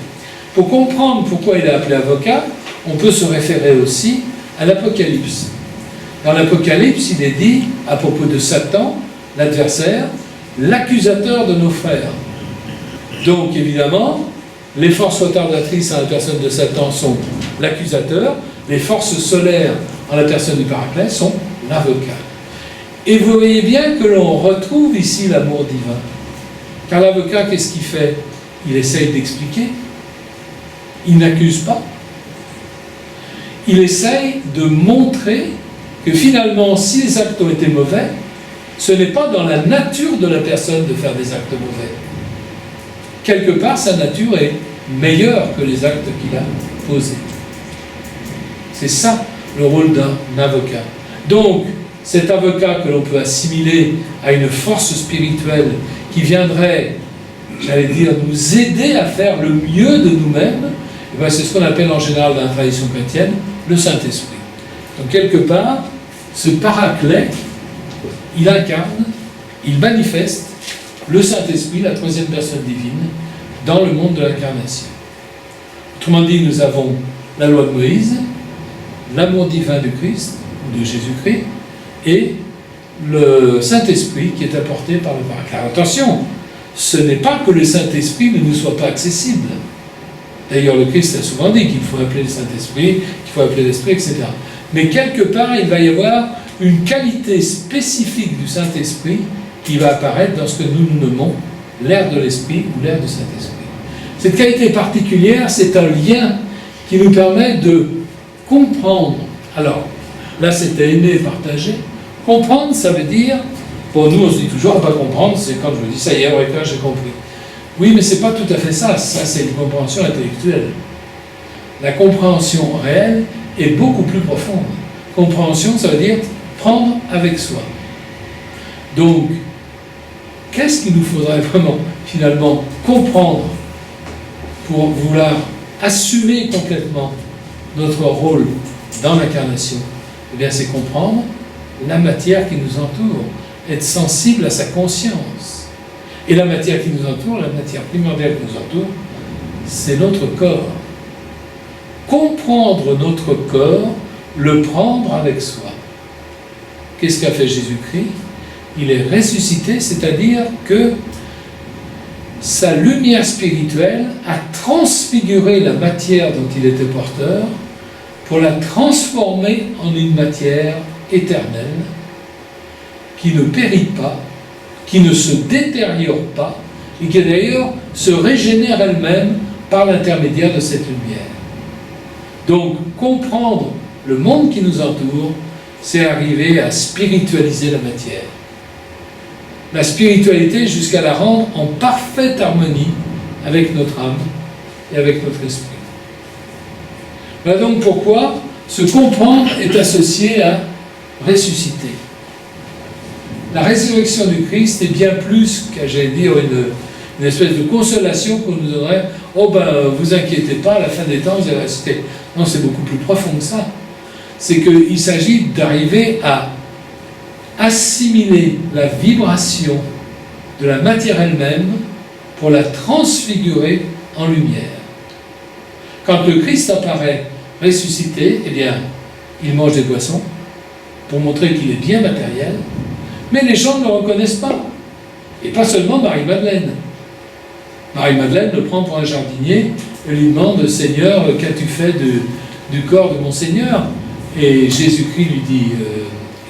Pour comprendre pourquoi il est appelé avocat, on peut se référer aussi à l'Apocalypse. Dans l'Apocalypse, il est dit, à propos de Satan, l'adversaire, l'accusateur de nos frères. Donc, évidemment, les forces retardatrices en la personne de Satan sont l'accusateur, les forces solaires en la personne du Paraclet sont l'avocat. Et vous voyez bien que l'on retrouve ici l'amour divin. Car l'avocat, qu'est-ce qu'il fait? Il essaye d'expliquer. Il n'accuse pas. Il essaye de montrer que finalement, si les actes ont été mauvais, ce n'est pas dans la nature de la personne de faire des actes mauvais. Quelque part, sa nature est meilleure que les actes qu'il a posés. C'est ça le rôle d'un avocat. Donc, cet avocat que l'on peut assimiler à une force spirituelle qui viendrait, j'allais dire, nous aider à faire le mieux de nous-mêmes, c'est ce qu'on appelle en général dans la tradition chrétienne le Saint-Esprit. Donc quelque part, ce Paraclet, il incarne, il manifeste le Saint-Esprit, la troisième personne divine, dans le monde de l'incarnation. Autrement dit, nous avons la loi de Moïse, l'amour divin du Christ, de Jésus-Christ, et le Saint-Esprit qui est apporté par le Paraclet. Alors, attention, ce n'est pas que le Saint-Esprit ne nous soit pas accessible. D'ailleurs, le Christ a souvent dit qu'il faut appeler le Saint-Esprit, qu'il faut appeler l'Esprit, etc. Mais quelque part, il va y avoir une qualité spécifique du Saint-Esprit qui va apparaître dans ce que nous nommons l'air de l'Esprit ou l'air du Saint-Esprit. Cette qualité particulière, c'est un lien qui nous permet de comprendre. Alors, là, c'était aimé et partagé. Comprendre, ça veut dire, pour nous, on se dit toujours, pas comprendre, c'est quand je me dis, ça y est, ouais, j'ai compris. Oui, mais c'est pas tout à fait ça. Ça, c'est une compréhension intellectuelle. La compréhension réelle est beaucoup plus profonde. Compréhension, ça veut dire prendre avec soi. Donc, qu'est-ce qu'il nous faudrait vraiment, finalement, comprendre pour vouloir assumer complètement notre rôle dans l'incarnation? Eh bien, c'est comprendre la matière qui nous entoure, être sensible à sa conscience. Et la matière qui nous entoure, la matière primordiale qui nous entoure, c'est notre corps. Comprendre notre corps, le prendre avec soi. Qu'est-ce qu'a fait Jésus-Christ? Il est ressuscité, c'est-à-dire que sa lumière spirituelle a transfiguré la matière dont il était porteur pour la transformer en une matière éternelle qui ne périt pas, qui ne se détériore pas et qui d'ailleurs se régénère elle-même par l'intermédiaire de cette lumière. Donc, comprendre le monde qui nous entoure, c'est arriver à spiritualiser la matière. La spiritualité jusqu'à la rendre en parfaite harmonie avec notre âme et avec notre esprit. Voilà donc pourquoi se comprendre est associé à ressusciter. La résurrection du Christ est bien plus qu'à, j'allais dire, une espèce de consolation qu'on nous donnerait. Oh ben, vous inquiétez pas, à la fin des temps, vous allez ressusciter. Non, c'est beaucoup plus profond que ça. C'est qu'il s'agit d'arriver à assimiler la vibration de la matière elle-même pour la transfigurer en lumière. Quand le Christ apparaît ressuscité, eh bien, il mange des poissons pour montrer qu'il est bien matériel, mais les gens ne le reconnaissent pas. Et pas seulement Marie-Madeleine. Marie-Madeleine le prend pour un jardinier et lui demande « Seigneur, qu'as-tu fait du corps de mon Seigneur ?» Et Jésus-Christ lui dit,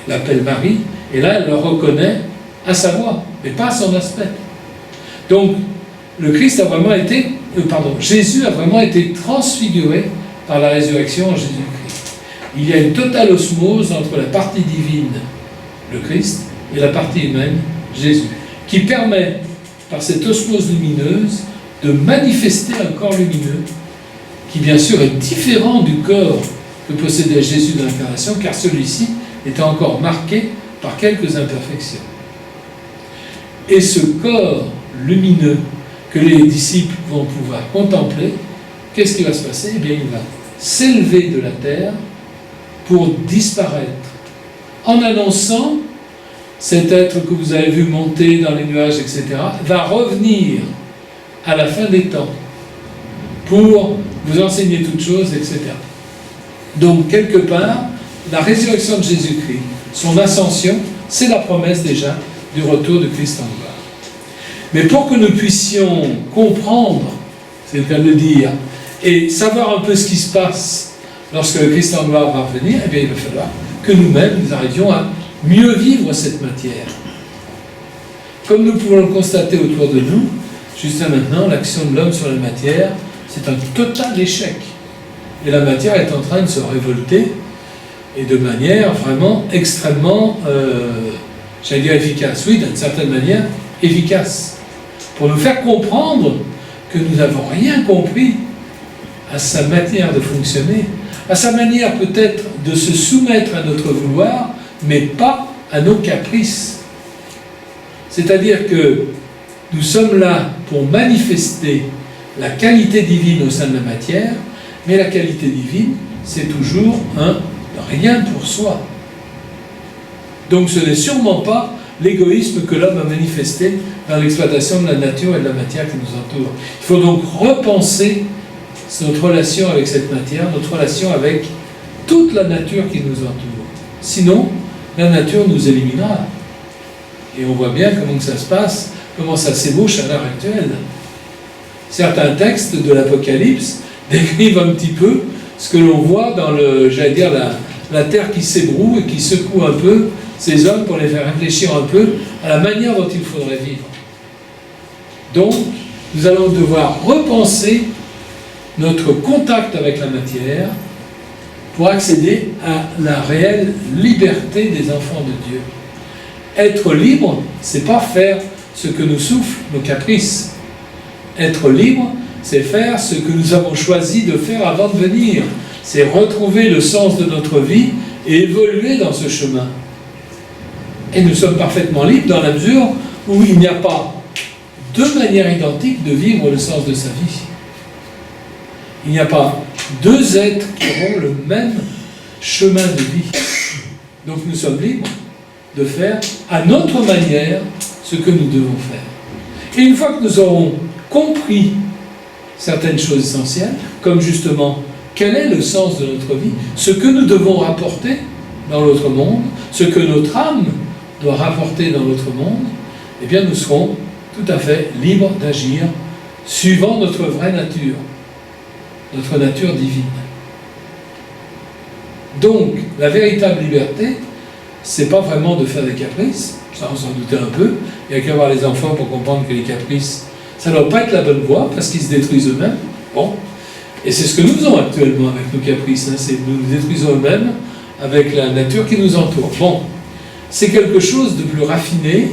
l'appelle Marie, et là elle le reconnaît à sa voix, mais pas à son aspect. Donc, le Christ a vraiment été, Jésus a vraiment été transfiguré par la résurrection en Jésus-Christ. Il y a une totale osmose entre la partie divine, le Christ, et la partie humaine, Jésus, qui permet, par cette osmose lumineuse, de manifester un corps lumineux, qui bien sûr est différent du corps que possédait Jésus de l'incarnation, car celui-ci était encore marqué par quelques imperfections. Et ce corps lumineux que les disciples vont pouvoir contempler, qu'est-ce qui va se passer? Eh bien, il va s'élever de la terre pour disparaître, en annonçant cet être que vous avez vu monter dans les nuages, etc., va revenir à la fin des temps pour vous enseigner toutes choses, etc. Donc, quelque part, la résurrection de Jésus-Christ, son ascension, c'est la promesse déjà du retour de Christ en gloire. Mais pour que nous puissions comprendre, c'est le cas de le dire, et savoir un peu ce qui se passe lorsque le Christ en gloire va revenir, eh bien, il va falloir que nous-mêmes, nous arrivions à mieux vivre cette matière. Comme nous pouvons le constater autour de nous, jusqu'à maintenant, l'action de l'homme sur la matière, c'est un total échec. Et la matière est en train de se révolter, et de manière vraiment extrêmement, j'allais dire efficace, oui, d'une certaine manière, efficace, pour nous faire comprendre que nous n'avons rien compris à sa manière de fonctionner, à sa manière peut-être de se soumettre à notre vouloir, mais pas à nos caprices. C'est-à-dire que nous sommes là pour manifester la qualité divine au sein de la matière, mais la qualité divine, c'est toujours un rien pour soi. Donc ce n'est sûrement pas l'égoïsme que l'homme a manifesté dans l'exploitation de la nature et de la matière qui nous entoure. Il faut donc repenser notre relation avec cette matière, notre relation avec toute la nature qui nous entoure. Sinon, la nature nous éliminera. Et on voit bien comment ça se passe, comment ça s'ébauche à l'heure actuelle. Certains textes de l'Apocalypse décrivent un petit peu ce que l'on voit dans j'allais dire, la terre qui s'ébroue et qui secoue un peu ces hommes pour les faire réfléchir un peu à la manière dont il faudrait vivre. Donc, nous allons devoir repenser notre contact avec la matière pour accéder à la réelle liberté des enfants de Dieu. Être libre, c'est pas faire ce que nous soufflent nos caprices. Être libre, c'est faire ce que nous avons choisi de faire avant de venir. C'est retrouver le sens de notre vie et évoluer dans ce chemin. Et nous sommes parfaitement libres dans la mesure où il n'y a pas deux manières identiques de vivre le sens de sa vie. Il n'y a pas deux êtres qui auront le même chemin de vie. Donc nous sommes libres de faire à notre manière ce que nous devons faire. Et une fois que nous aurons compris certaines choses essentielles, comme justement quel est le sens de notre vie, ce que nous devons rapporter dans l'autre monde, ce que notre âme doit rapporter dans l'autre monde, eh bien nous serons tout à fait libres d'agir suivant notre vraie nature, notre nature divine. Donc, la véritable liberté, c'est pas vraiment de faire des caprices, ça on s'en doutait un peu, il n'y a qu'à voir les enfants pour comprendre que les caprices, ça ne doit pas être la bonne voie, parce qu'ils se détruisent eux-mêmes. Bon. Et c'est ce que nous faisons actuellement avec nos caprices, hein, c'est nous nous détruisons eux-mêmes avec la nature qui nous entoure. Bon. C'est quelque chose de plus raffiné,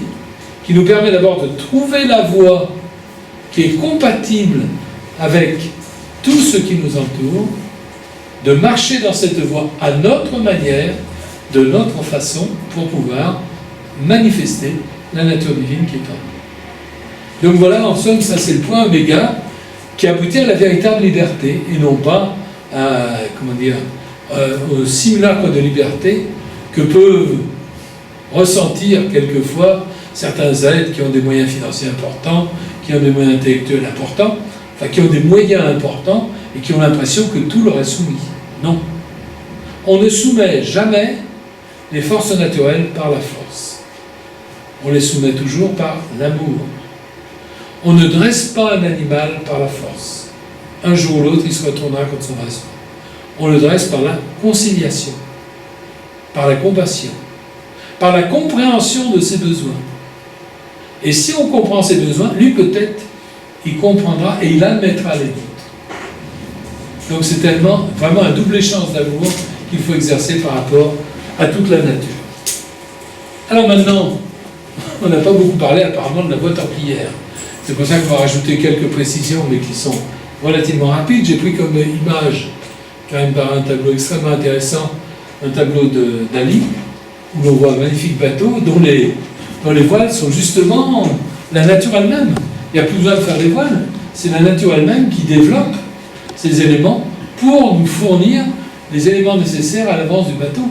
qui nous permet d'abord de trouver la voie qui est compatible avec tout ce qui nous entoure, de marcher dans cette voie à notre manière, de notre façon, pour pouvoir manifester la nature divine qui est en nous. Donc voilà, en somme, ça c'est le point oméga qui aboutit à la véritable liberté, et non pas à, au simulacre de liberté que peuvent ressentir quelquefois certains êtres qui ont des moyens financiers importants, qui ont des moyens intellectuels importants, enfin qui ont des moyens importants et qui ont l'impression que tout leur est soumis. Non. On ne soumet jamais les forces naturelles par la force. On les soumet toujours par l'amour. On ne dresse pas un animal par la force. Un jour ou l'autre, il se retournera contre son dresseur. On le dresse par la conciliation, par la compassion, par la compréhension de ses besoins. Et si on comprend ses besoins, lui peut-être, il comprendra et il admettra les nôtres. Donc c'est tellement, vraiment un double échange d'amour qu'il faut exercer par rapport à toute la nature. Alors maintenant, on n'a pas beaucoup parlé apparemment de la voie templière. C'est pour ça qu'on va rajouter quelques précisions, mais qui sont relativement rapides. J'ai pris comme image, quand même par un tableau extrêmement intéressant, un tableau de Dali, où l'on voit un magnifique bateau dont les voiles sont justement la nature elle-même. Il n'y a plus besoin de faire des voiles, c'est la nature elle-même qui développe ces éléments pour nous fournir les éléments nécessaires à l'avance du bateau.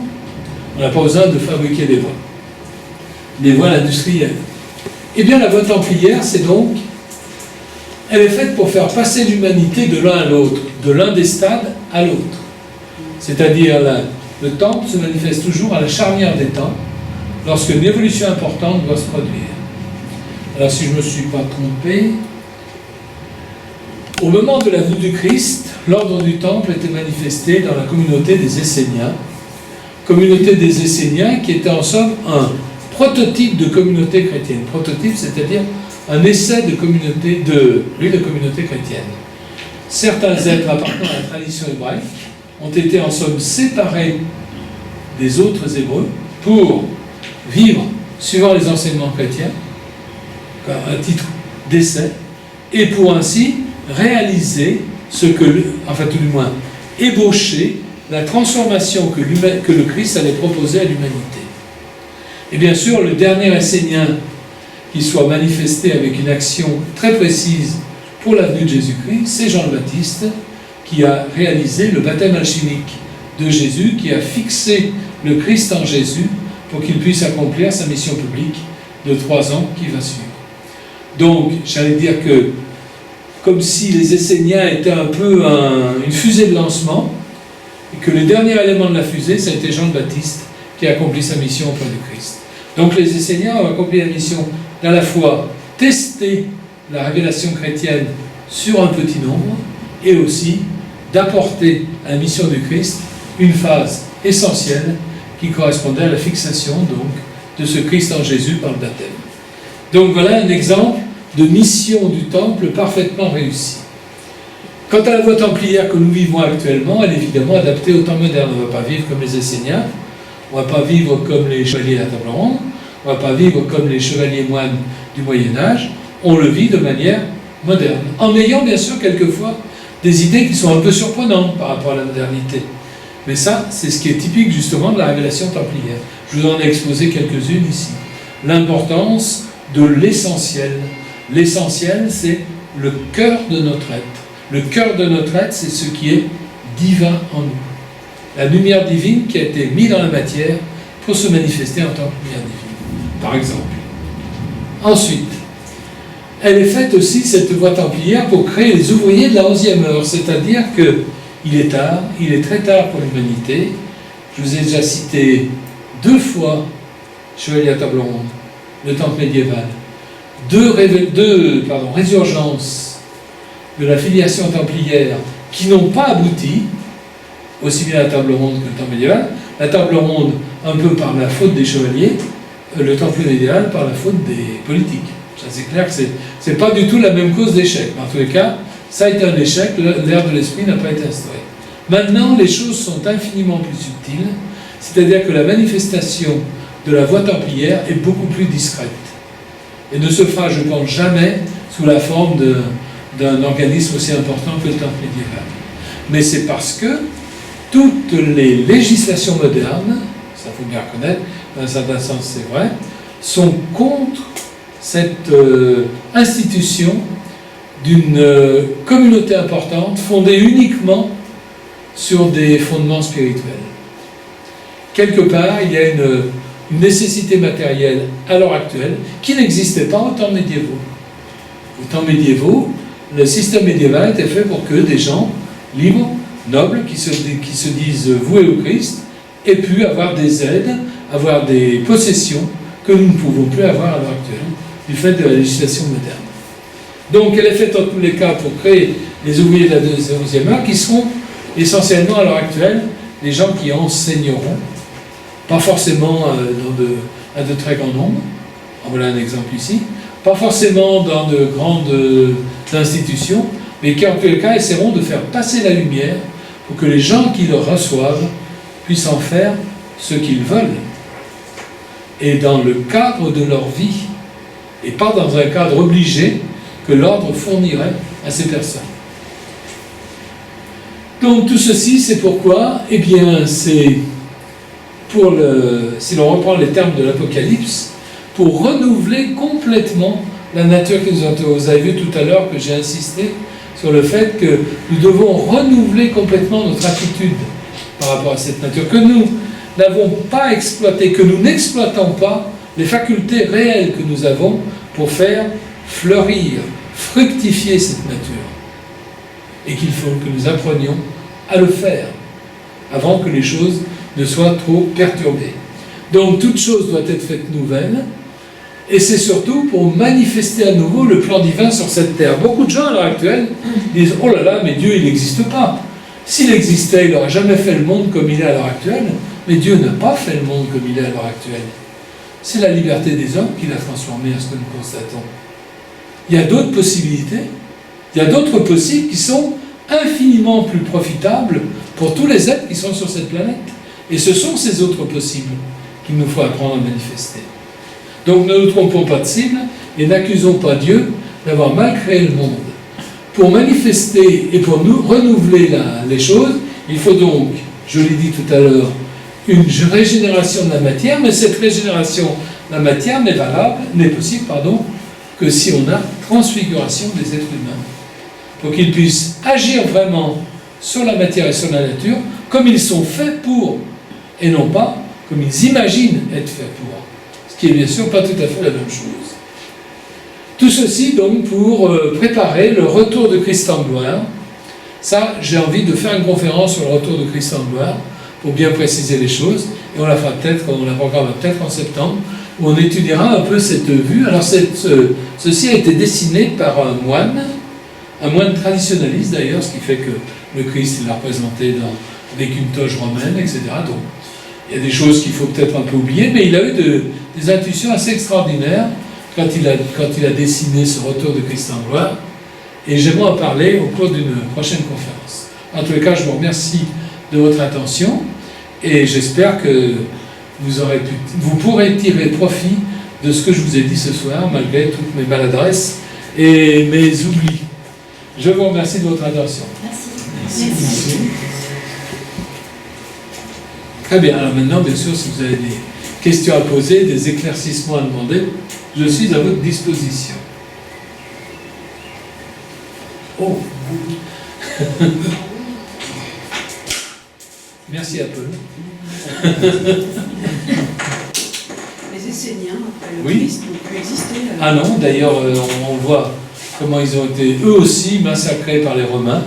On n'a pas besoin de fabriquer des voiles industrielles. Eh bien, la voie templière, c'est donc, elle est faite pour faire passer l'humanité de l'un à l'autre, de l'un des stades à l'autre. C'est-à-dire, le temple se manifeste toujours à la charnière des temps, lorsque une évolution importante doit se produire. Alors, si je ne me suis pas trompé, au moment de la venue du Christ, l'ordre du temple était manifesté dans la communauté des Esséniens. Communauté des Esséniens qui était en somme un prototype de communauté chrétienne. Prototype, c'est-à-dire un essai de communauté chrétienne. Certains êtres appartenant à la tradition hébraïque ont été en somme séparés des autres Hébreux pour vivre suivant les enseignements chrétiens, à titre d'essai, et pour ainsi réaliser ce que, enfin tout du moins, ébaucher la transformation que le Christ allait proposer à l'humanité. Et bien sûr, le dernier Essénien qui soit manifesté avec une action très précise pour la venue de Jésus-Christ, c'est Jean le Baptiste, qui a réalisé le baptême alchimique de Jésus, qui a fixé le Christ en Jésus pour qu'il puisse accomplir sa mission publique de 3 ans qui va suivre. Donc, j'allais dire que, comme si les Esséniens étaient un peu une fusée de lancement, et que le dernier élément de la fusée, ça a été Jean le Baptiste, qui a accompli sa mission auprès du Christ. Donc les Esséniens ont accompli la mission d'à la fois tester la révélation chrétienne sur un petit nombre, et aussi d'apporter à la mission du Christ une phase essentielle qui correspondait à la fixation donc de ce Christ en Jésus par le baptême. Donc voilà un exemple de mission du temple parfaitement réussie. Quant à la voie templière que nous vivons actuellement, elle est évidemment adaptée au temps moderne. On ne va pas vivre comme les Esséniens, on ne va pas vivre comme les chevaliers à la table ronde, on ne va pas vivre comme les chevaliers moines du Moyen-Âge, on le vit de manière moderne. En ayant bien sûr quelquefois des idées qui sont un peu surprenantes par rapport à la modernité. Mais ça, c'est ce qui est typique justement de la révélation templière. Je vous en ai exposé quelques-unes ici. L'importance de l'essentiel. L'essentiel, c'est le cœur de notre être. Le cœur de notre être, c'est ce qui est divin en nous. La lumière divine qui a été mise dans la matière pour se manifester en tant que lumière divine, par exemple. Ensuite, elle est faite aussi, cette voie templière, pour créer les ouvriers de la 11e heure, c'est-à-dire qu'il est tard, il est très tard pour l'humanité. Je vous ai déjà cité 2 fois Chevalier à table ronde, le temple médiéval, 2 résurgences de la filiation templière qui n'ont pas abouti, aussi bien la table ronde que le temple médiéval. La table ronde, un peu par la faute des chevaliers, le temple médiéval par la faute des politiques. Ça, c'est clair que c'est pas du tout la même cause d'échec. En tous les cas, ça a été un échec, l'ère de l'esprit n'a pas été instaurée. Maintenant, les choses sont infiniment plus subtiles, c'est-à-dire que la manifestation de la voie templière est beaucoup plus discrète. Et ne se fera, je pense, jamais sous la forme d'un organisme aussi important que le temple médiéval. Mais c'est parce que toutes les législations modernes, ça faut bien reconnaître, dans un certain sens c'est vrai, sont contre cette institution d'une communauté importante fondée uniquement sur des fondements spirituels. Quelque part, il y a une nécessité matérielle à l'heure actuelle qui n'existait pas aux temps médiévaux. Aux temps médiévaux, le système médiéval était fait pour que des gens libres, nobles, qui se disent voués au Christ, aient pu avoir des aides, avoir des possessions que nous ne pouvons plus avoir à l'heure actuelle, du fait de la législation moderne. Donc elle est faite en tous les cas pour créer les ouvriers de la 11e heure qui seront essentiellement à l'heure actuelle les gens qui enseigneront, pas forcément à de très grand nombre, en voilà un exemple ici, pas forcément dans de grandes institutions, mais qui en tous les cas essaieront de faire passer la lumière pour que les gens qui le reçoivent puissent en faire ce qu'ils veulent, et dans le cadre de leur vie, et pas dans un cadre obligé que l'ordre fournirait à ces personnes. Donc tout ceci, c'est pourquoi, eh bien, c'est pour si l'on reprend les termes de l'Apocalypse, pour renouveler complètement la nature que vous avez vu tout à l'heure, que j'ai insisté sur le fait que nous devons renouveler complètement notre attitude par rapport à cette nature, que nous n'avons pas exploité, que nous n'exploitons pas les facultés réelles que nous avons pour faire fleurir, fructifier cette nature. Et qu'il faut que nous apprenions à le faire avant que les choses ne soient trop perturbées. Donc toute chose doit être faite nouvelle, et c'est surtout pour manifester à nouveau le plan divin sur cette terre. Beaucoup de gens à l'heure actuelle disent « Oh là là, mais Dieu il n'existe pas. S'il existait, il n'aurait jamais fait le monde comme il est à l'heure actuelle. » Mais Dieu n'a pas fait le monde comme il est à l'heure actuelle. C'est la liberté des hommes qui l'a transformé à ce que nous constatons. Il y a d'autres possibilités, il y a d'autres possibles qui sont infiniment plus profitables pour tous les êtres qui sont sur cette planète. Et ce sont ces autres possibles qu'il nous faut apprendre à manifester. Donc ne nous trompons pas de cible et n'accusons pas Dieu d'avoir mal créé le monde. Pour manifester et pour nous renouveler les choses, il faut donc, je l'ai dit tout à l'heure, une régénération de la matière, mais cette régénération de la matière n'est possible, que si on a transfiguration des êtres humains, pour qu'ils puissent agir vraiment sur la matière et sur la nature, comme ils sont faits pour, et non pas comme ils imaginent être faits pour. Ce qui est bien sûr pas tout à fait la même chose. Tout ceci donc pour préparer le retour de Christ en gloire. Ça, j'ai envie de faire une conférence sur le retour de Christ en gloire, pour bien préciser les choses, et on la fera peut-être, on la programmera peut-être en septembre, où on étudiera un peu cette vue. Alors ceci a été dessiné par un moine traditionnaliste d'ailleurs, ce qui fait que le Christ il l'a représenté avec une toge romaine, etc. Donc il y a des choses qu'il faut peut-être un peu oublier, mais il a eu des intuitions assez extraordinaires quand il a dessiné ce retour de Christ en gloire, et j'aimerais en parler au cours d'une prochaine conférence. En tous les cas, je vous remercie de votre attention, et j'espère que vous pourrez tirer profit de ce que je vous ai dit ce soir, malgré toutes mes maladresses et mes oublis. Je vous remercie de votre attention. Merci. Merci. Très bien, alors maintenant, bien sûr, si vous avez des questions à poser, des éclaircissements à demander, je suis à votre disposition. Oh. Merci Apple. Les Esséniens, après le Oui. Christ, n'ont plus existé. Ah non, d'ailleurs, on voit comment ils ont été eux aussi massacrés par les Romains,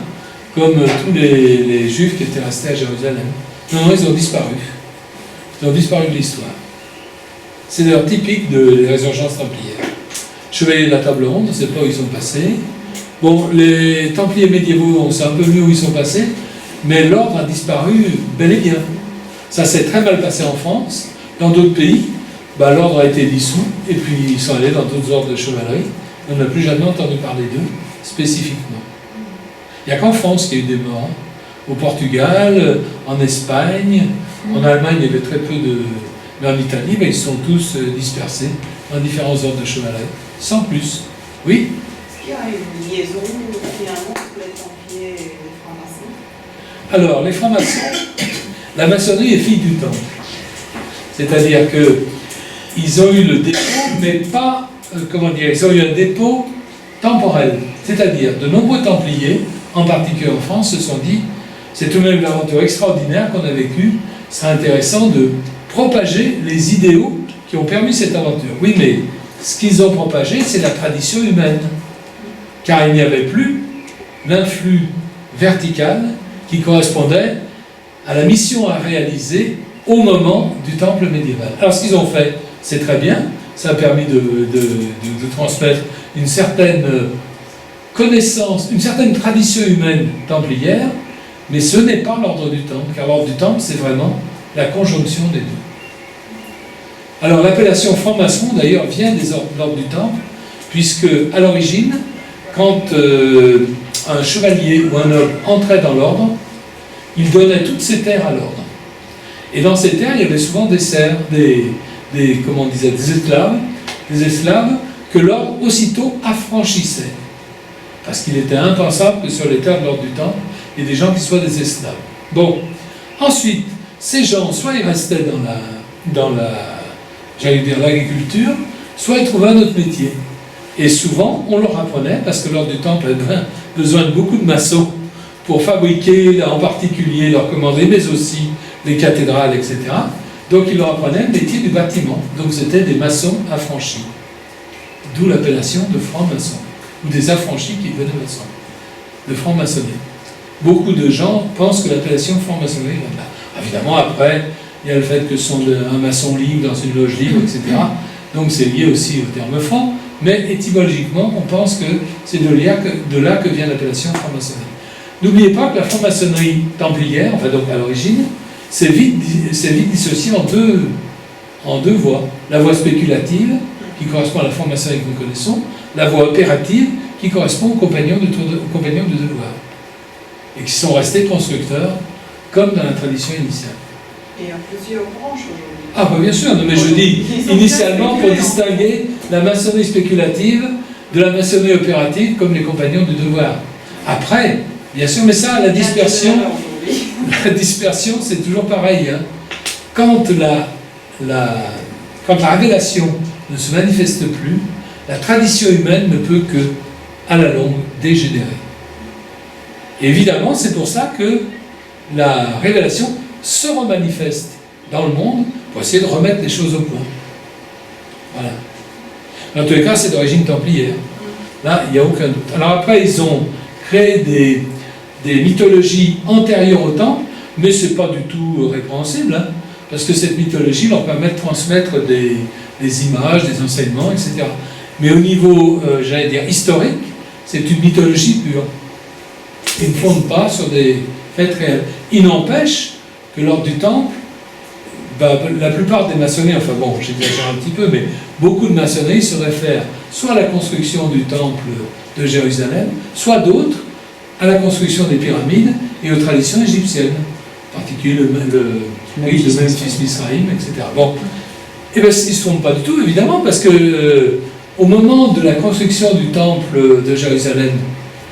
comme tous les Juifs qui étaient restés à Jérusalem. Non, ils ont disparu. Ils ont disparu de l'histoire. C'est d'ailleurs typique de la résurgence templière. Chevaliers de la table ronde, on ne sait pas où ils sont passés. Bon, les Templiers médiévaux, on sait un peu mieux où ils sont passés, mais l'ordre a disparu bel et bien. Ça s'est très mal passé en France. Dans d'autres pays, l'ordre a été dissous, et puis ils sont allés dans d'autres ordres de chevalerie. On n'a plus jamais entendu parler d'eux, spécifiquement. Il n'y a qu'en France qu'il y a eu des morts. Au Portugal, en Espagne, en Allemagne, il y avait très peu de... Mais en Italie, ils sont tous dispersés dans différents ordres de chevalerie, sans plus. Oui? Est-ce qu'il y a une liaison finalement entre les Templiers et les francs-maçons? Alors, les francs-maçons, la maçonnerie est fille du temple. C'est-à-dire qu'ils ont eu le dépôt, mais pas, ils ont eu un dépôt temporel. C'est-à-dire, de nombreux Templiers, en particulier en France, se sont dit, c'est tout de même une aventure extraordinaire qu'on a vécue, ce serait intéressant de propager les idéaux qui ont permis cette aventure. Oui, mais ce qu'ils ont propagé, c'est la tradition humaine. Car il n'y avait plus l'influx vertical qui correspondait à la mission à réaliser au moment du temple médiéval. Alors ce qu'ils ont fait, c'est très bien, ça a permis de transmettre une certaine connaissance, une certaine tradition humaine templière, mais ce n'est pas l'ordre du Temple, car l'ordre du Temple, c'est vraiment la conjonction des deux. Alors l'appellation franc-maçon, d'ailleurs, vient des ordres du Temple, puisque à l'origine, quand un chevalier ou un noble entrait dans l'ordre, il donnait toutes ses terres à l'ordre. Et dans ces terres, il y avait souvent des serfs, des esclaves que l'ordre aussitôt affranchissait. Parce qu'il était impensable que sur les terres de l'ordre du Temple, il y ait des gens qui soient des esclaves. Bon, ensuite, ces gens, soit ils restaient dans l'agriculture, soit ils trouvaient un autre métier. Et souvent, on leur apprenait, parce que l'ordre du Temple avait besoin de beaucoup de maçons pour fabriquer, en particulier, leur commanderie, mais aussi les cathédrales, etc. Donc, ils leur apprenaient le métier du bâtiment. Donc, c'était des maçons affranchis. D'où l'appellation de franc-maçon, ou des affranchis qui devenaient maçons, de franc-maçonnerie. Beaucoup de gens pensent que l'appellation franc-maçonnerie vient de là. Évidemment, après, il y a le fait que ce sont un maçon libre dans une loge libre, etc. Donc, c'est lié aussi au terme franc. Mais étymologiquement, on pense que c'est de là que vient l'appellation franc-maçonnerie. N'oubliez pas que la franc-maçonnerie templière, enfin donc à l'origine, c'est vite dissocié en deux voies. La voie spéculative, qui correspond à la franc-maçonnerie que nous connaissons, la voie opérative, qui correspond aux compagnons de devoir, et qui sont restés constructeurs, comme dans la tradition initiale. Et il y a plusieurs branches aujourd'hui. Ah, bah bien sûr, non, mais je dis initialement pour distinguer la maçonnerie spéculative de la maçonnerie opérative comme les compagnons du devoir. Après, bien sûr, mais ça, la dispersion, c'est toujours pareil. Hein. Quand la révélation ne se manifeste plus, la tradition humaine ne peut que, à la longue, dégénérer. Et évidemment, c'est pour ça que la révélation se remanifeste dans le monde pour essayer de remettre les choses au point. Voilà. Dans tous les cas, c'est d'origine templière. Là, il n'y a aucun doute. Alors après, ils ont créé des mythologies antérieures au temple, mais ce n'est pas du tout répréhensible, hein, parce que cette mythologie leur permet de transmettre des images, des enseignements, etc. Mais au niveau, j'allais dire, historique, c'est une mythologie pure. Ils ne fondent pas sur des faits réels. Il n'empêche que lors du temple, la plupart des maçonneries, enfin bon, j'exagère un petit peu, mais beaucoup de maçonneries se réfèrent soit à la construction du temple de Jérusalem, soit d'autres à la construction des pyramides et aux traditions égyptiennes, en particulier le rite de Memphis Misraïm, etc. Bon, et bien ils ne se trompent pas du tout, évidemment, parce que au moment de la construction du temple de Jérusalem,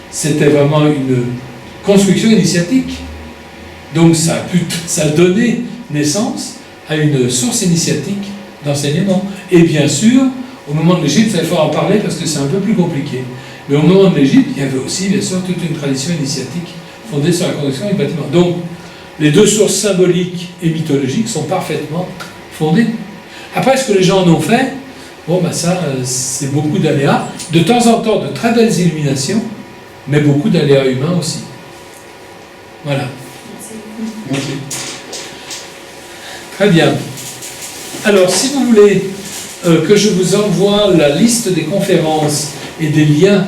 c'était vraiment une construction initiatique. Donc ça a donné naissance à une source initiatique d'enseignement. Et bien sûr, au moment de l'Égypte, il faut en parler parce que c'est un peu plus compliqué. Mais au moment de l'Égypte, il y avait aussi, bien sûr, toute une tradition initiatique fondée sur la construction du bâtiment. Donc, les deux sources symboliques et mythologiques sont parfaitement fondées. Après, ce que les gens en ont fait, bon, ben ça, c'est beaucoup d'aléas. De temps en temps, de très belles illuminations, mais beaucoup d'aléas humains aussi. Voilà. Merci. Très bien. Alors, si vous voulez que je vous envoie la liste des conférences et des liens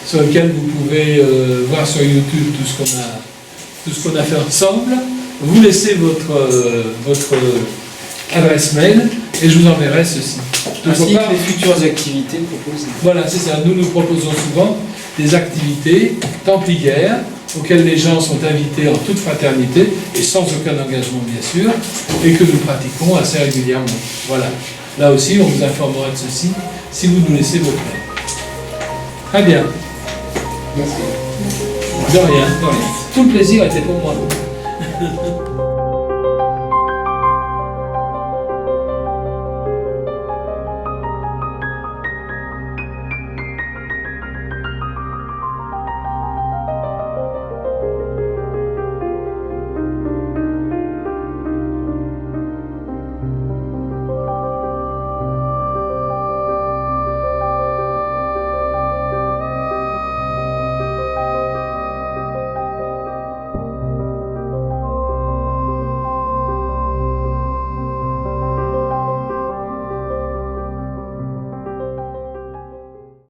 sur lesquels vous pouvez voir sur YouTube tout ce qu'on a fait ensemble, vous laissez votre adresse mail et je vous enverrai ceci. Ainsi que les futures activités proposées. Voilà, c'est ça. Nous proposons souvent des activités templières auxquelles les gens sont invités en toute fraternité et sans aucun engagement, bien sûr, et que nous pratiquons assez régulièrement. Voilà. Là aussi, on vous informera de ceci si vous nous laissez votre mail. Très bien. Merci. De rien, de rien. Tout le plaisir était pour moi.